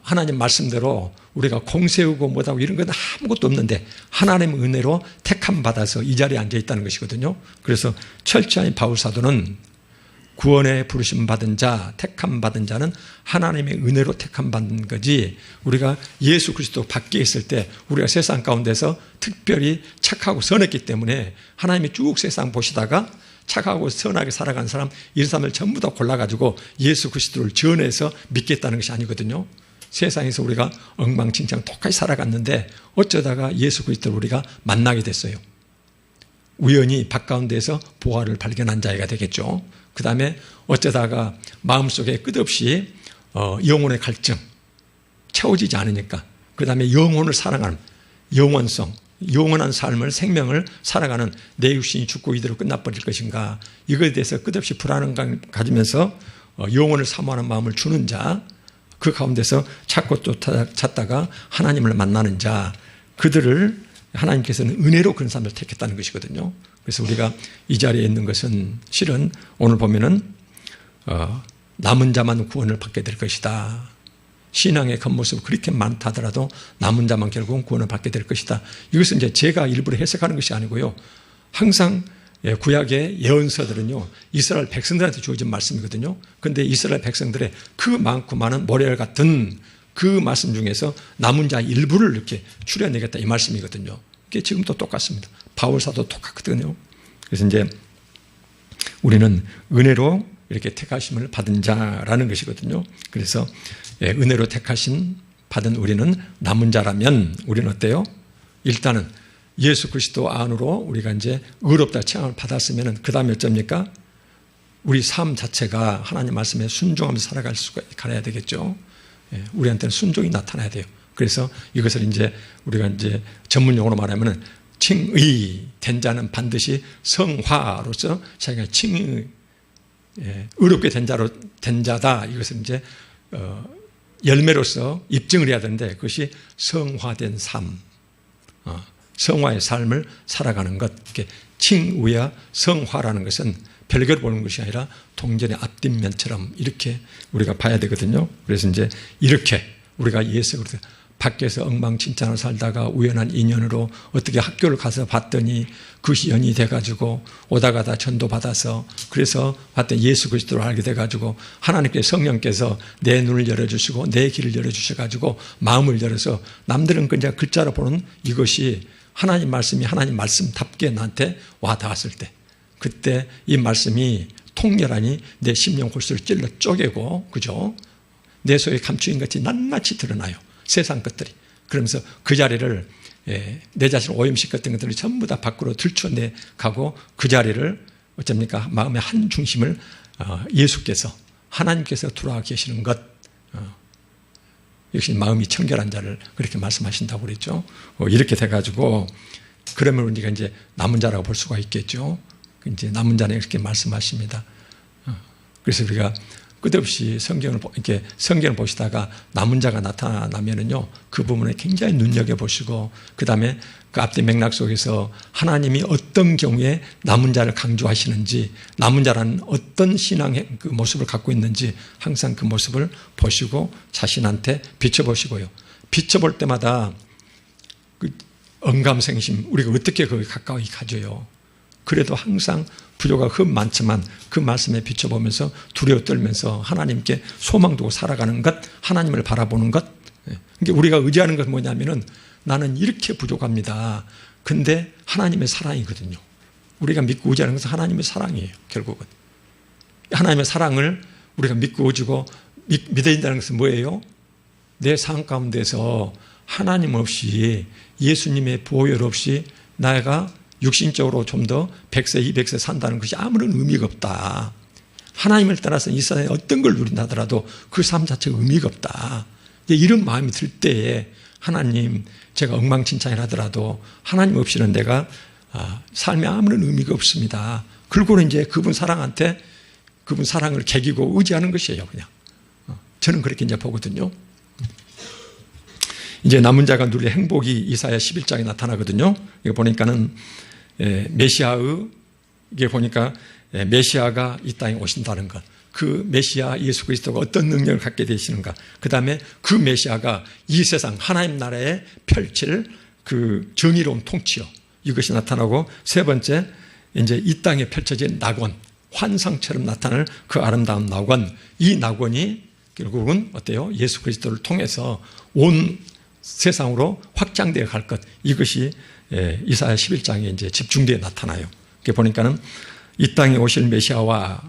하나님 말씀대로 우리가 공세우고 못하고 이런 건 아무것도 없는데 하나님의 은혜로 택함 받아서 이 자리에 앉아 있다는 것이거든요. 그래서 철저히 바울 사도는 구원에 부르심 받은 자, 택함 받은 자는 하나님의 은혜로 택함 받는 거지, 우리가 예수 그리스도 밖에 있을 때 우리가 세상 가운데서 특별히 착하고 선했기 때문에 하나님이 쭉 세상 보시다가 착하고 선하게 살아간 사람, 이런 사람을 전부 다 골라가지고 예수 그리스도를 전해서 믿겠다는 것이 아니거든요. 세상에서 우리가 엉망진창 똑같이 살아갔는데 어쩌다가 예수 그리스도를 우리가 만나게 됐어요. 우연히 바깥가운데서 보화를 발견한 자가 되겠죠. 그 다음에 어쩌다가 마음속에 끝없이 영혼의 갈증, 채워지지 않으니까, 그 다음에 영혼을 사랑하는 영원성, 영원한 삶을, 생명을 살아가는 내 육신이 죽고 이대로 끝나버릴 것인가, 이거에 대해서 끝없이 불안함을 가지면서 영혼을 사모하는 마음을 주는 자, 그 가운데서 찾고 또 찾다가 하나님을 만나는 자, 그들을 하나님께서는 은혜로 그런 사람을 택했다는 것이거든요. 그래서 우리가 이 자리에 있는 것은 실은 오늘 보면은 남은 자만 구원을 받게 될 것이다. 신앙의 겉모습이 그렇게 많다 하더라도 남은 자만 결국은 구원을 받게 될 것이다. 이것은 이제 제가 일부러 해석하는 것이 아니고요, 항상 구약의 예언서들은요, 이스라엘 백성들한테 주어진 말씀이거든요. 그런데 이스라엘 백성들의 그 많고 많은 모래알 같은 그 말씀 중에서 남은 자 일부를 이렇게 추려내겠다, 이 말씀이거든요. 이게 지금도 똑같습니다. 바울 사도 똑같거든요. 그래서 이제 우리는 은혜로 이렇게 택하심을 받은 자라는 것이거든요. 그래서 은혜로 택하심 받은 우리는 남은 자라면 우리는 어때요? 일단은 예수 그리스도 안으로 우리가 이제 의롭다 칭함을 받았으면 그 다음에 어쩝니까? 우리 삶 자체가 하나님 말씀에 순종하면서 살아갈 수가 가야 되겠죠. 우리한테는 순종이 나타나야 돼요. 그래서 이것을 이제 우리가 이제 전문 용어로 말하면은 칭의 된 자는 반드시 성화로서 자기가 칭의, 의롭게 된 자다. 이것을 이제 열매로서 입증을 해야 되는데, 그것이 성화된 삶, 성화의 삶을 살아가는 것. 이렇게 칭의와 성화라는 것은 별개로 보는 것이 아니라 동전의 앞뒷면처럼 이렇게 우리가 봐야 되거든요. 그래서 이제 이렇게 우리가 예수 그리스도 밖에서 엉망진창으로 살다가 우연한 인연으로 어떻게 학교를 가서 봤더니 그것이 연이 돼가지고 오다가다 전도받아서, 그래서 봤더니 예수 그리스도를 알게 돼가지고 하나님께서 성령께서 내 눈을 열어주시고 내 길을 열어주셔가지고 마음을 열어서, 남들은 그냥 글자로 보는 이것이 하나님 말씀이 하나님 말씀답게 나한테 와 닿았을 때, 그때 이 말씀이 통렬하니 내 심령 골수를 찔러 쪼개고, 그죠? 내 속에 감추인 것이 낱낱이 드러나요, 세상 것들이. 그러면서 그 자리를 내 자신을 오염시켰던 것들을 전부 다 밖으로 들춰내 가고, 그 자리를 어쩝니까? 마음의 한 중심을 예수께서, 하나님께서 들어와 계시는 것, 역시 마음이 청결한 자를 그렇게 말씀하신다고 그랬죠. 이렇게 돼가지고 그러면 우리가 이제 남은 자라고 볼 수가 있겠죠. 이제 남은 자는 이렇게 말씀하십니다. 그래서 우리가 끝없이 성경을 보시다가 남은 자가 나타나면은요, 그 부분을 굉장히 눈여겨보시고, 그 다음에 그 앞뒤 맥락 속에서 하나님이 어떤 경우에 남은 자를 강조하시는지, 남은 자라는 어떤 신앙의 그 모습을 갖고 있는지 항상 그 모습을 보시고 자신한테 비춰보시고요. 비춰볼 때마다 그 언감생심, 우리가 어떻게 거기 가까이 가져요. 그래도 항상 부족가 흠 많지만 그 말씀에 비춰보면서 두려워 떨면서 하나님께 소망 두고 살아가는 것, 하나님을 바라보는 것. 그러니까 우리가 의지하는 건 뭐냐면은 나는 이렇게 부족합니다. 근데 하나님의 사랑이거든요. 우리가 믿고 의지하는 것은 하나님의 사랑이에요. 결국은 하나님의 사랑을 우리가 믿고 의지고 믿어야 된다는 것은 뭐예요? 내 삶 가운데서 하나님 없이, 예수님의 보혈 없이 내가 육신적으로 좀 더 100세, 200세 산다는 것이 아무런 의미가 없다. 하나님을 따라서 이 세상에 어떤 걸 누린다 하더라도 그 삶 자체가 의미가 없다. 이런 마음이 들 때에 하나님, 제가 엉망진창을 하더라도 하나님 없이는 내가 삶에 아무런 의미가 없습니다. 그리고는 이제 그분 사랑한테 그분 사랑을 개기고 의지하는 것이에요. 그냥 저는 그렇게 이제 보거든요. 이제 남은 자가 누릴 행복이 이사야 11장에 나타나거든요. 이거 보니까는 메시아의, 이게 보니까 메시아가 이 땅에 오신다는 것, 그 메시아 예수 그리스도가 어떤 능력을 갖게 되시는가, 그 다음에 그 메시아가 이 세상 하나님 나라에 펼칠 그 정의로운 통치요, 이것이 나타나고, 세 번째 이제 이 땅에 펼쳐진 낙원, 환상처럼 나타날 그 아름다운 낙원, 이 낙원이 결국은 어때요? 예수 그리스도를 통해서 온 세상으로 확장되어 갈 것, 이것이 이사야 11장에 이제 집중되어 나타나요. 이렇게 보니까는 이 땅에 오실 메시아와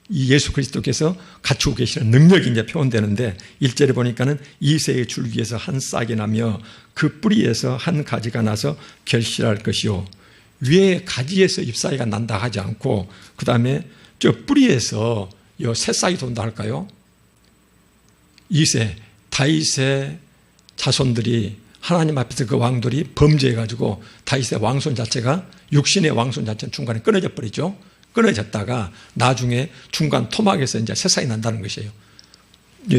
이 예수 그리스도께서 갖추고 계시는 능력이 이제 표현되는데, 1절에 보니까는 이새의 줄기에서 한 싹이 나며 그 뿌리에서 한 가지가 나서 결실할 것이요. 위에 가지에서 잎사귀가 난다 하지 않고, 그 다음에 저 뿌리에서 요 새싹이 돈다 할까요? 이새, 다윗의 자손들이, 하나님 앞에서 그 왕들이 범죄해가지고 다윗의 왕손 자체가, 육신의 왕손 자체는 중간에 끊어져 버리죠. 끊어졌다가 나중에 중간 토막에서 이제 새싹이 난다는 것이에요.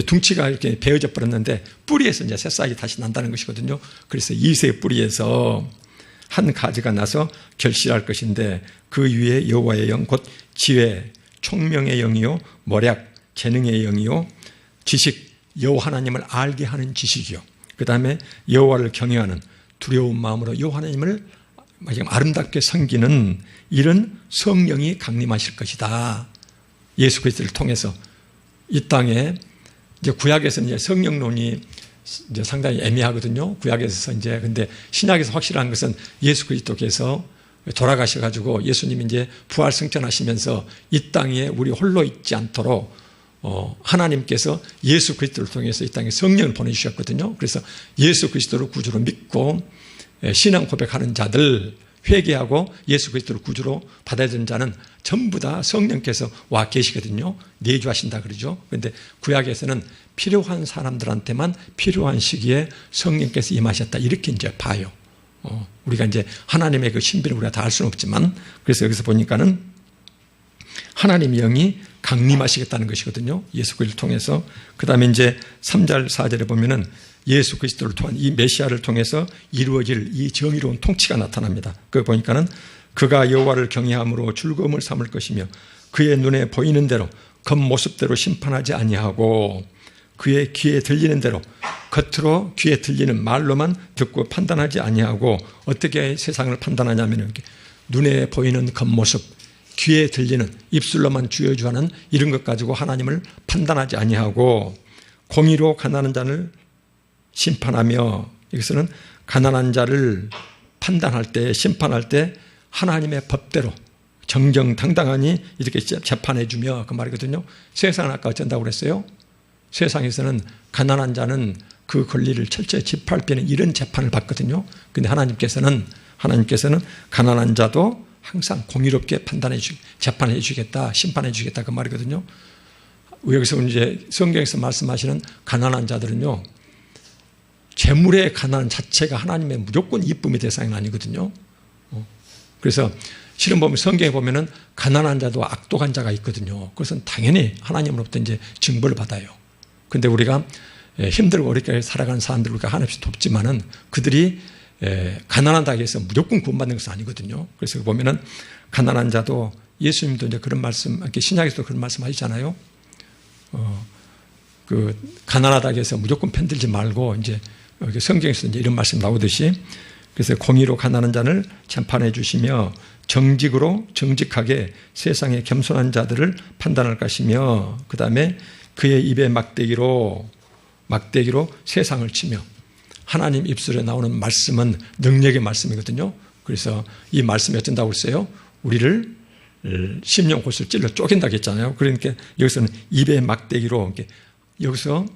둥치가 이렇게 베어져 버렸는데 뿌리에서 이제 새싹이 다시 난다는 것이거든요. 그래서 이새의 뿌리에서 한 가지가 나서 결실할 것인데, 그 위에 여호와의 영, 곧 지혜, 총명의 영이요, 모략, 재능의 영이요, 지식, 여호와 하나님을 알게 하는 지식이요, 그 다음에 여호와를 경외하는 두려운 마음으로 여호와 하나님을 아름답게 섬기는 이런 성령이 강림하실 것이다. 예수 그리스도를 통해서 이 땅에, 이제 구약에서는 이제 성령론이 이제 상당히 애매하거든요. 구약에서 이제, 근데 신약에서 확실한 것은 예수 그리스도께서 돌아가셔가지고 예수님이 이제 부활 승천하시면서 이 땅에 우리 홀로 있지 않도록 하나님께서 예수 그리스도를 통해서 이 땅에 성령을 보내주셨거든요. 그래서 예수 그리스도를 구주로 믿고 신앙 고백하는 자들, 회개하고 예수 그리스도를 구주로 받아들인 자는 전부 다 성령께서 와 계시거든요. 내주하신다 그러죠. 그런데 구약에서는 필요한 사람들한테만 필요한 시기에 성령께서 임하셨다, 이렇게 이제 봐요. 우리가 이제 하나님의 그 신비를 우리가 다 알 수는 없지만, 그래서 여기서 보니까는 하나님의 영이 강림하시겠다는 것이거든요. 예수 그리스도를 통해서. 그 다음에 이제 3절, 4절에 보면은 예수 그리스도를 통한 이 메시아를 통해서 이루어질 이 정의로운 통치가 나타납니다. 그거 보니까는 그가 여호와를 경외함으로 즐거움을 삼을 것이며 그의 눈에 보이는 대로 겉모습대로 심판하지 아니하고 그의 귀에 들리는 대로, 겉으로 귀에 들리는 말로만 듣고 판단하지 아니하고, 어떻게 세상을 판단하냐면 이렇게 눈에 보이는 겉모습, 귀에 들리는, 입술로만 주여주하는 이런 것 가지고 하나님을 판단하지 아니하고, 공의로 가난한 자를 심판하며, 여기서는 가난한 자를 판단할 때, 심판할 때 하나님의 법대로 정정당당하니 이렇게 재판해 주며, 그 말이거든요. 세상은 아까 어쩐다고 그랬어요? 세상에서는 가난한 자는 그 권리를 철저히 짚밟히는 이런 재판을 받거든요. 그런데 하나님께서는 가난한 자도 항상 공의롭게 재판해 주겠다, 심판해 주겠다, 그 말이거든요. 여기서 이제 성경에서 말씀하시는 가난한 자들은요, 재물의 가난 자체가 하나님의 무조건 이쁨의 대상이 아니거든요. 그래서 실은 보면 성경에 보면은 가난한 자도 악독한 자가 있거든요. 그것은 당연히 하나님으로부터 이제 징벌을 받아요. 근데 우리가 힘들고 어렵게 살아가는 사람들 우리가 한없이 돕지만은 그들이 가난하다고 해서 무조건 구원받는 것은 아니거든요. 그래서 보면은 가난한 자도, 예수님도 이제 그런 말씀, 신약에서도 그런 말씀 하시잖아요. 그 가난하다고 해서 무조건 편들지 말고, 이제 성경에서 이제 이런 말씀 나오듯이 그래서 공의로 가난한 자를 심판해 주시며 정직하게 세상의 겸손한 자들을 판단할 것이며, 그 다음에 그의 입의 막대기로 세상을 치며, 하나님 입술에 나오는 말씀은 능력의 말씀이거든요. 그래서 이 말씀이 어쩐다고 했어요? 우리를 심령곳을 찔러 쪼갠다고 했잖아요. 그러니까 여기서는 입의 막대기로, 여기서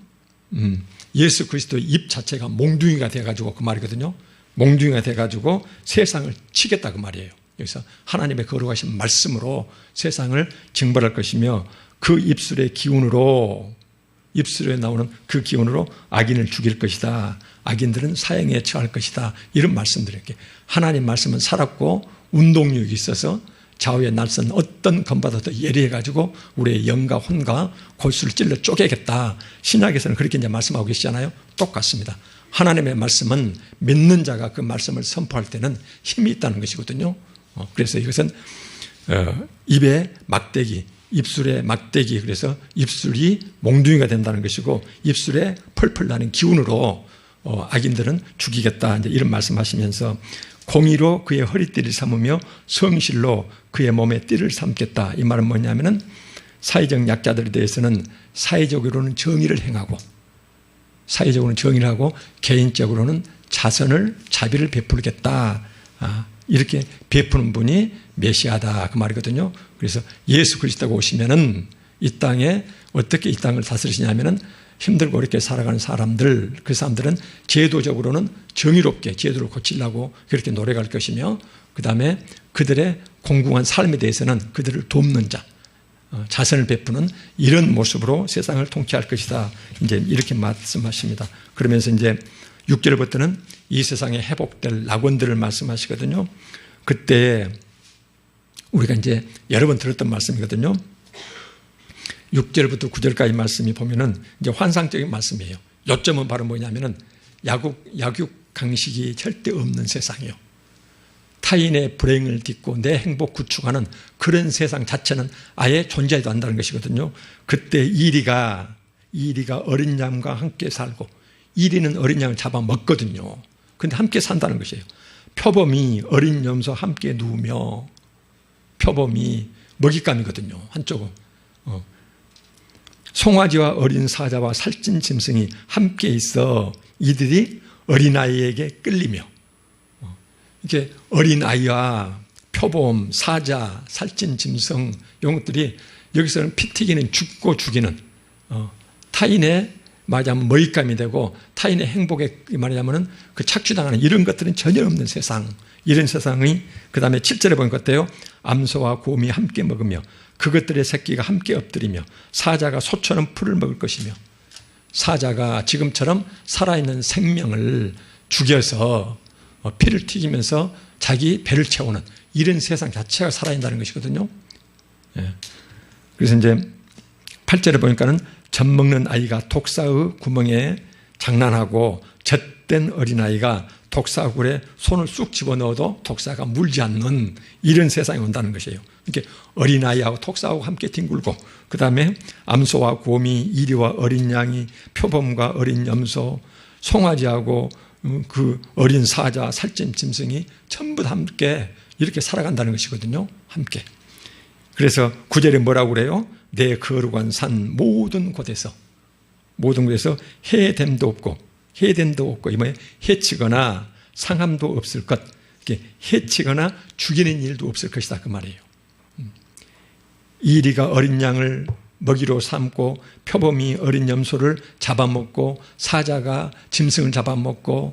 예수 그리스도의 입 자체가 몽둥이가 돼가지고 그 말이거든요. 몽둥이가 돼가지고 세상을 치겠다 그 말이에요. 여기서 하나님의 거룩하신 말씀으로 세상을 징벌할 것이며, 그 입술의 기운으로, 입술에 나오는 그 기운으로 악인을 죽일 것이다. 악인들은 사형에 처할 것이다. 이런 말씀들이에요. 하나님 말씀은 살았고 운동력이 있어서 좌우에 날선 어떤 검보다도 예리해가지고 우리의 영과 혼과 골수를 찔러 쪼개겠다. 신약에서는 그렇게 이제 말씀하고 계시잖아요. 똑같습니다. 하나님의 말씀은 믿는 자가 그 말씀을 선포할 때는 힘이 있다는 것이거든요. 그래서 이것은 입의 막대기, 입술의 막대기, 그래서 입술이 몽둥이가 된다는 것이고, 입술에 펄펄 나는 기운으로 악인들은 죽이겠다, 이제 이런 말씀하시면서, 공의로 그의 허리띠를 삼으며 성실로 그의 몸에 띠를 삼겠다. 이 말은 뭐냐면은 사회적 약자들에 대해서는 사회적으로는 정의를 행하고, 사회적으로는 정의를 하고 개인적으로는 자비를 베풀겠다. 이렇게 베푸는 분이 메시아다 그 말이거든요. 그래서 예수 그리스도가 오시면은 이 땅에 어떻게 이 땅을 다스리시냐면은 힘들고 어렵게 살아가는 사람들, 그 사람들은 제도적으로는 정의롭게 제도를 고치려고 그렇게 노력할 것이며, 그 다음에 그들의 공공한 삶에 대해서는 그들을 돕는 자, 자선을 베푸는 이런 모습으로 세상을 통치할 것이다. 이제 이렇게 말씀하십니다. 그러면서 이제 6절부터는 이 세상에 회복될 낙원들을 말씀하시거든요. 그때 우리가 이제 여러 번 들었던 말씀이거든요. 6절부터 9절까지 말씀이 보면은 이제 환상적인 말씀이에요. 요점은 바로 뭐냐면은 약육강식이 절대 없는 세상이요. 타인의 불행을 딛고 내 행복 구축하는 그런 세상 자체는 아예 존재하지도 않는다는 것이거든요. 그때 이리가 어린 양과 함께 살고, 이리는 어린 양을 잡아먹거든요. 근데 함께 산다는 것이에요. 표범이 어린 염소 함께 누우며, 표범이 먹잇감이거든요. 한쪽은. 송아지와 어린 사자와 살찐 짐승이 함께 있어 이들이 어린아이에게 끌리며, 이렇게 어린아이와 표범, 사자, 살찐 짐승, 이런 것들이 여기서는 피 튀기는 죽고 죽이는, 타인의 말하자면 먹잇감이 되고 타인의 행복에 말하자면 그 착취당하는 이런 것들은 전혀 없는 세상, 이런 세상이, 그 다음에 7절에 보니까 어때요? 암소와 곰이 함께 먹으며 그것들의 새끼가 함께 엎드리며 사자가 소처럼 풀을 먹을 것이며, 사자가 지금처럼 살아있는 생명을 죽여서 피를 튀기면서 자기 배를 채우는 이런 세상 자체가 살아있다는 것이거든요. 그래서 이제 8절에 보니까는 젖먹는 아이가 독사의 구멍에 장난하고 젖된 어린아이가 독사굴에 손을 쑥 집어넣어도 독사가 물지 않는 이런 세상이 온다는 것이에요. 이렇게 어린아이하고 독사하고 함께 뒹굴고, 그 다음에 암소와 곰이, 이리와 어린 양이, 표범과 어린 염소, 송아지하고 그 어린 사자, 살찐 짐승이 전부 다 함께 이렇게 살아간다는 것이거든요. 함께. 그래서 9절에 뭐라고 그래요? 내 거룩한 산 모든 곳에서 해됨도 없고 이 뭐예요? 해치거나 상함도 없을 것, 해치거나 죽이는 일도 없을 것이다 그 말이에요. 이리가 어린 양을 먹이로 삼고 표범이 어린 염소를 잡아먹고 사자가 짐승을 잡아먹고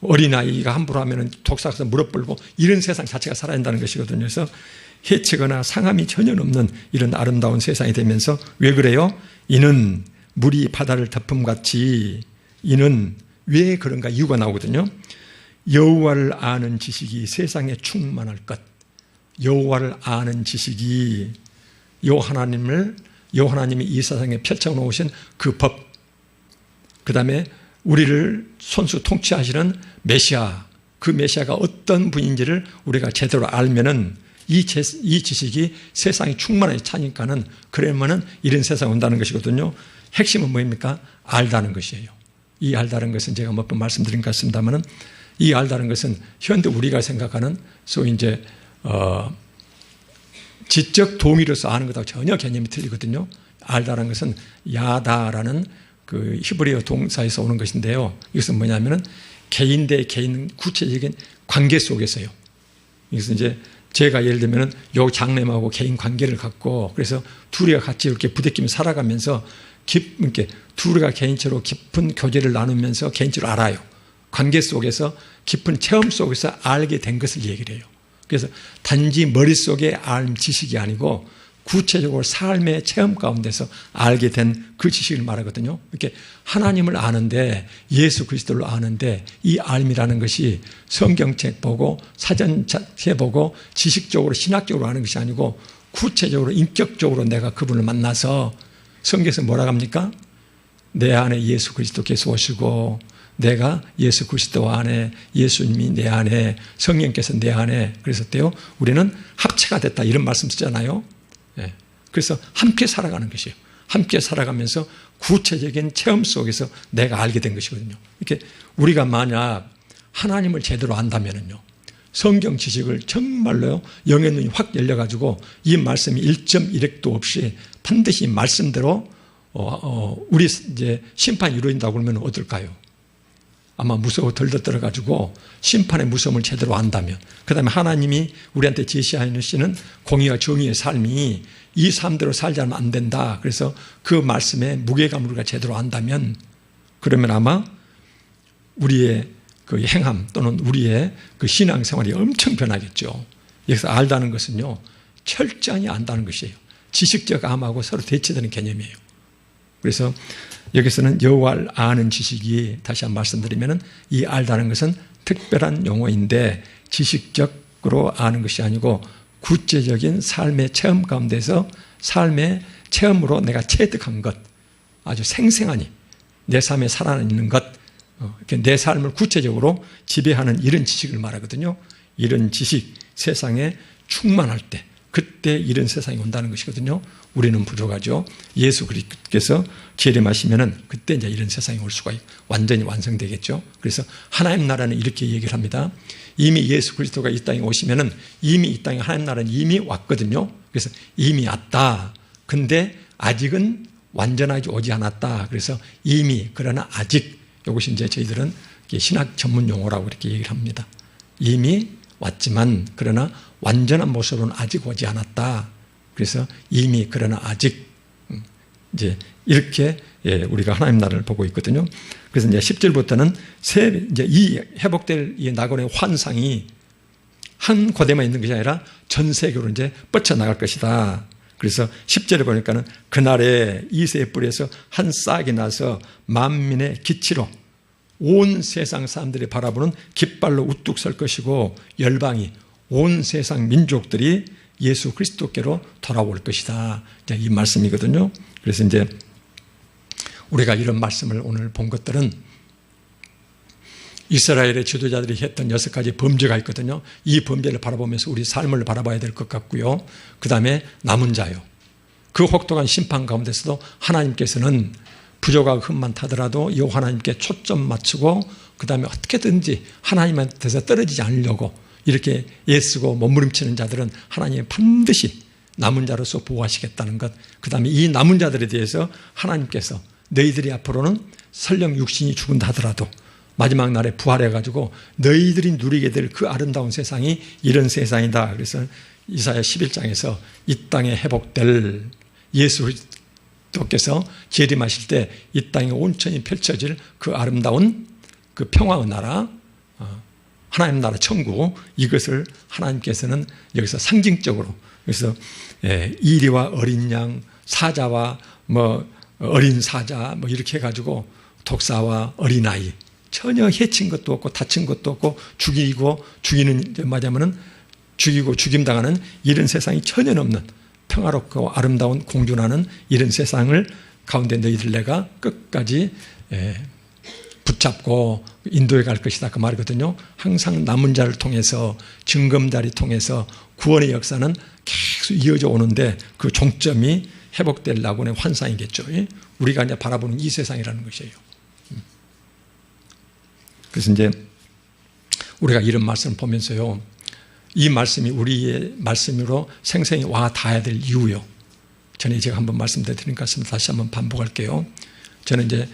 어린아이가 함부로 하면 독사가서 물어불고 이런 세상 자체가 살아난다는 것이거든요. 그래서 해치거나 상함이 전혀 없는 이런 아름다운 세상이 되면서, 왜 그래요? 이는 물이 바다를 덮음같이, 이는 왜 그런가 이유가 나오거든요. 여호와를 아는 지식이 세상에 충만할 것. 여호와를 아는 지식이, 하나님이 이 세상에 펼쳐놓으신 그 법, 그 다음에 우리를 손수 통치하시는 메시아, 그 메시아가 어떤 분인지를 우리가 제대로 알면은 이 지식이 세상이 충만하게 차니까는, 그러면은 이런 세상이 온다는 것이거든요. 핵심은 뭐입니까? 알다는 것이에요. 이 알다는 것은 제가 몇 번 말씀드린 것 같습니다만은 이 알다는 것은 현대 우리가 생각하는 소위 이제 지적 동의로서 아는 것하고 전혀 개념이 틀리거든요. 알다는 것은 야다라는 그 히브리어 동사에서 오는 것인데요. 이것은 뭐냐면은 개인 대 개인 구체적인 관계 속에서요. 이것은 이제 제가 예를 들면은 요 장남하고 개인 관계를 갖고 그래서 둘이가 같이 이렇게 부대끼며 살아가면서 이렇게 둘이가 개인적으로 깊은 교제를 나누면서 개인적으로 알아요. 관계 속에서 깊은 체험 속에서 알게 된 것을 얘기를 해요. 그래서 단지 머릿속에 알 지식이 아니고 구체적으로 삶의 체험 가운데서 알게 된 그 지식을 말하거든요. 이렇게 하나님을 아는데 예수 그리스도를 아는데 이 알미라는 것이 성경책 보고 사전책 보고 지식적으로 신학적으로 아는 것이 아니고 구체적으로 인격적으로 내가 그분을 만나서 성경에서 뭐라고 합니까? 내 안에 예수 그리스도께서 오시고 내가 예수 그리스도 안에 예수님이 내 안에 성령께서 내 안에 그랬었대요. 우리는 합체가 됐다 이런 말씀 쓰잖아요. 예. 그래서 함께 살아가는 것이에요. 함께 살아가면서 구체적인 체험 속에서 내가 알게 된 것이거든요. 이렇게 우리가 만약 하나님을 제대로 안다면요. 성경 지식을 정말로 영의 눈이 확 열려가지고 이 말씀이 1.1핵도 없이 반드시 말씀대로 우리 이제 심판이 이루어진다고 그러면 어떨까요? 아마 무서워 덜덜떨어가지고 심판의 무서움을 제대로 안다면 그 다음에 하나님이 우리한테 제시하시는 공의와 정의의 삶이 이 삶대로 살지 않으면 안 된다. 그래서 그 말씀에 무게감을 우리가 제대로 안다면 그러면 아마 우리의 그 행함 또는 우리의 그 신앙생활이 엄청 변하겠죠. 여기서 알다는 것은요 철저히 안다는 것이에요. 지식적 암하고 서로 대치되는 개념이에요. 그래서 여기서는 여호와를 아는 지식이 다시 한번 말씀드리면 이 알다는 것은 특별한 용어인데 지식적으로 아는 것이 아니고 구체적인 삶의 체험 가운데서 삶의 체험으로 내가 체득한 것 아주 생생하니 내 삶에 살아있는 것 내 삶을 구체적으로 지배하는 이런 지식을 말하거든요. 이런 지식 세상에 충만할 때 그때 이런 세상이 온다는 것이거든요. 우리는 부족하죠. 예수 그리스도께서 재림하시면은 그때 이제 이런 세상이 올 수가 완전히 완성되겠죠. 그래서 하나님 나라는 이렇게 얘기를 합니다. 이미 예수 그리스도가 이 땅에 오시면은 이미 이 땅에 하나님 나라는 이미 왔거든요. 그래서 이미 왔다. 근데 아직은 완전하게 오지 않았다. 그래서 이미 그러나 아직 이것이 이제 저희들은 신학 전문 용어라고 이렇게 얘기를 합니다. 이미 왔지만 그러나 완전한 모습으로는 아직 오지 않았다. 그래서 이미 그러나 아직 이제 이렇게 우리가 하나님 나라를 보고 있거든요. 그래서 이제 10절부터는 이제 이 회복될 이 낙원의 환상이 한 고대만 있는 것이 아니라 전 세계로 이제 뻗쳐나갈 것이다. 그래서 10절에 보니까는 그날에 이새의 뿔에서 한 싹이 나서 만민의 기치로 온 세상 사람들이 바라보는 깃발로 우뚝 설 것이고 열방이 온 세상 민족들이 예수 그리스도께로 돌아올 것이다. 이 말씀이거든요. 그래서 이제 우리가 이런 말씀을 오늘 본 것들은 이스라엘의 지도자들이 했던 6가지 범죄가 있거든요. 이 범죄를 바라보면서 우리 삶을 바라봐야 될 것 같고요. 그 다음에 남은 자요. 그 혹독한 심판 가운데서도 하나님께서는 부족하고 흠만 타더라도 이 하나님께 초점 맞추고 그 다음에 어떻게든지 하나님한테서 떨어지지 않으려고 이렇게 애쓰고 몸부림치는 자들은 하나님이 반드시 남은 자로서 보호하시겠다는 것. 그 다음에 이 남은 자들에 대해서 하나님께서 너희들이 앞으로는 설령 육신이 죽은다 하더라도 마지막 날에 부활해가지고 너희들이 누리게 될 그 아름다운 세상이 이런 세상이다. 그래서 이사야 11장에서 이 땅에 회복될 예수 그리스도께서 재림하실 때 이 땅에 온천히 펼쳐질 그 아름다운 그 평화의 나라 하나님 나라 천국 이것을 하나님께서는 여기서 상징적으로 그래서 이리와 어린 양 사자와 뭐 어린 사자 뭐 이렇게 해가지고 독사와 어린아이 전혀 해친 것도 없고 다친 것도 없고 죽이고 죽이는 말하자면은 죽이고 죽임당하는 이런 세상이 전혀 없는 평화롭고 아름다운 공존하는 이런 세상을 가운데 너희들 내가 끝까지 붙잡고 인도해 갈 것이다 그 말이거든요. 항상 남은 자를 통해서 증검자를 통해서 구원의 역사는 계속 이어져 오는데 그 종점이 회복될 낙원의 환상이겠죠. 우리가 이제 바라보는 이 세상이라는 것이에요. 그래서 이제 우리가 이런 말씀을 보면서요, 이 말씀이 우리의 말씀으로 생생히 와 닿아야 될 이유요. 전에 제가 한번 말씀드린 것 같습니다. 다시 한번 반복할게요. 저는 이제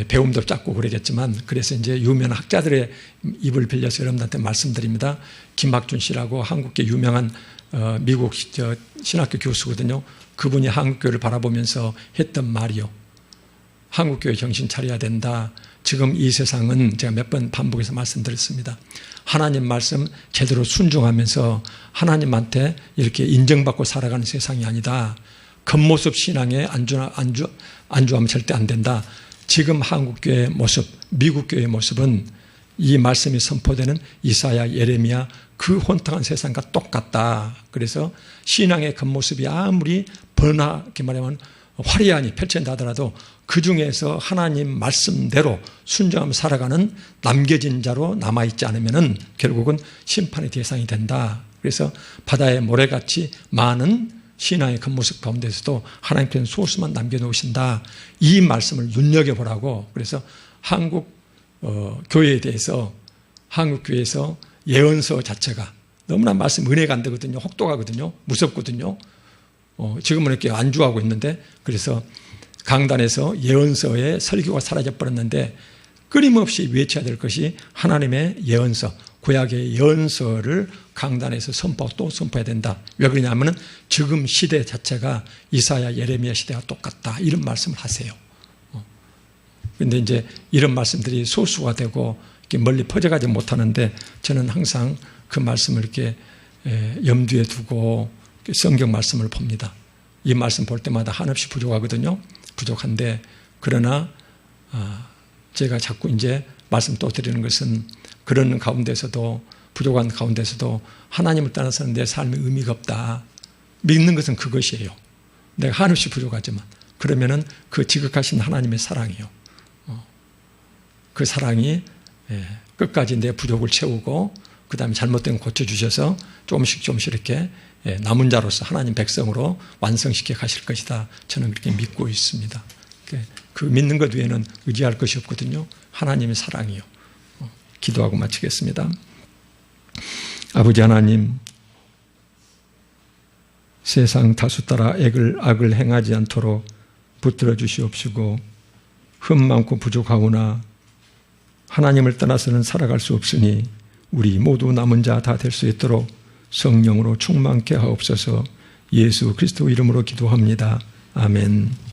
배움도 짧고 그러겠지만, 그래서 이제 유명한 학자들의 입을 빌려서 여러분들한테 말씀드립니다. 김학준 씨라고 한국계 유명한 미국 신학교 교수거든요. 그분이 한국교회를 바라보면서 했던 말이요, 한국교회 정신 차려야 된다. 지금 이 세상은 제가 몇 번 반복해서 말씀드렸습니다. 하나님 말씀 제대로 순종하면서 하나님한테 이렇게 인정받고 살아가는 세상이 아니다. 겉모습 신앙에 안주하면 절대 안 된다. 지금 한국교회의 모습, 미국교회의 모습은 이 말씀이 선포되는 이사야, 예레미야 그 혼탁한 세상과 똑같다. 그래서 신앙의 겉모습이 아무리 번화하게 말하면 화려하니 펼쳐진다 하더라도 그 중에서 하나님 말씀대로 순종하며 살아가는 남겨진 자로 남아있지 않으면 결국은 심판의 대상이 된다. 그래서 바다의 모래같이 많은 신앙의 겉모습 가운데서도 하나님께서는 소수만 남겨놓으신다. 이 말씀을 눈여겨보라고. 그래서 한국 교회에 대해서 한국교회에서 예언서 자체가 너무나 말씀 은혜가 안 되거든요. 혹독하거든요. 무섭거든요. 지금은 이렇게 안주하고 있는데, 그래서 강단에서 예언서의 설교가 사라져버렸는데 끊임없이 외쳐야 될 것이 하나님의 예언서, 구약의 예언서를 강단에서 선포하고 또 선포해야 된다. 왜 그러냐면 지금 시대 자체가 이사야, 예레미야 시대와 똑같다. 이런 말씀을 하세요. 그런데 이제 이런 말씀들이 소수가 되고 이렇게 멀리 퍼져가지 못하는데, 저는 항상 그 말씀을 이렇게 염두에 두고 성경 말씀을 봅니다. 이 말씀 볼 때마다 한없이 부족하거든요. 부족한데, 그러나 제가 자꾸 이제 말씀 또 드리는 것은 그런 가운데서도, 부족한 가운데서도 하나님을 떠나서는 내 삶에 의미가 없다. 믿는 것은 그것이에요. 내가 한없이 부족하지만 그러면은 그 지극하신 하나님의 사랑이요, 그 사랑이 끝까지 내 부족을 채우고 그 다음에 잘못된 거 고쳐주셔서 조금씩 이렇게 남은 자로서 하나님 백성으로 완성시켜 가실 것이다. 저는 그렇게 믿고 있습니다. 그 믿는 것 외에는 의지할 것이 없거든요. 하나님의 사랑이요. 기도하고 마치겠습니다. 아버지 하나님, 세상 다수 따라 악을 행하지 않도록 붙들어 주시옵시고, 흠 많고 부족하오나 하나님을 떠나서는 살아갈 수 없으니 우리 모두 남은 자 다 될 수 있도록 성령으로 충만케 하옵소서. 예수 그리스도 이름으로 기도합니다. 아멘.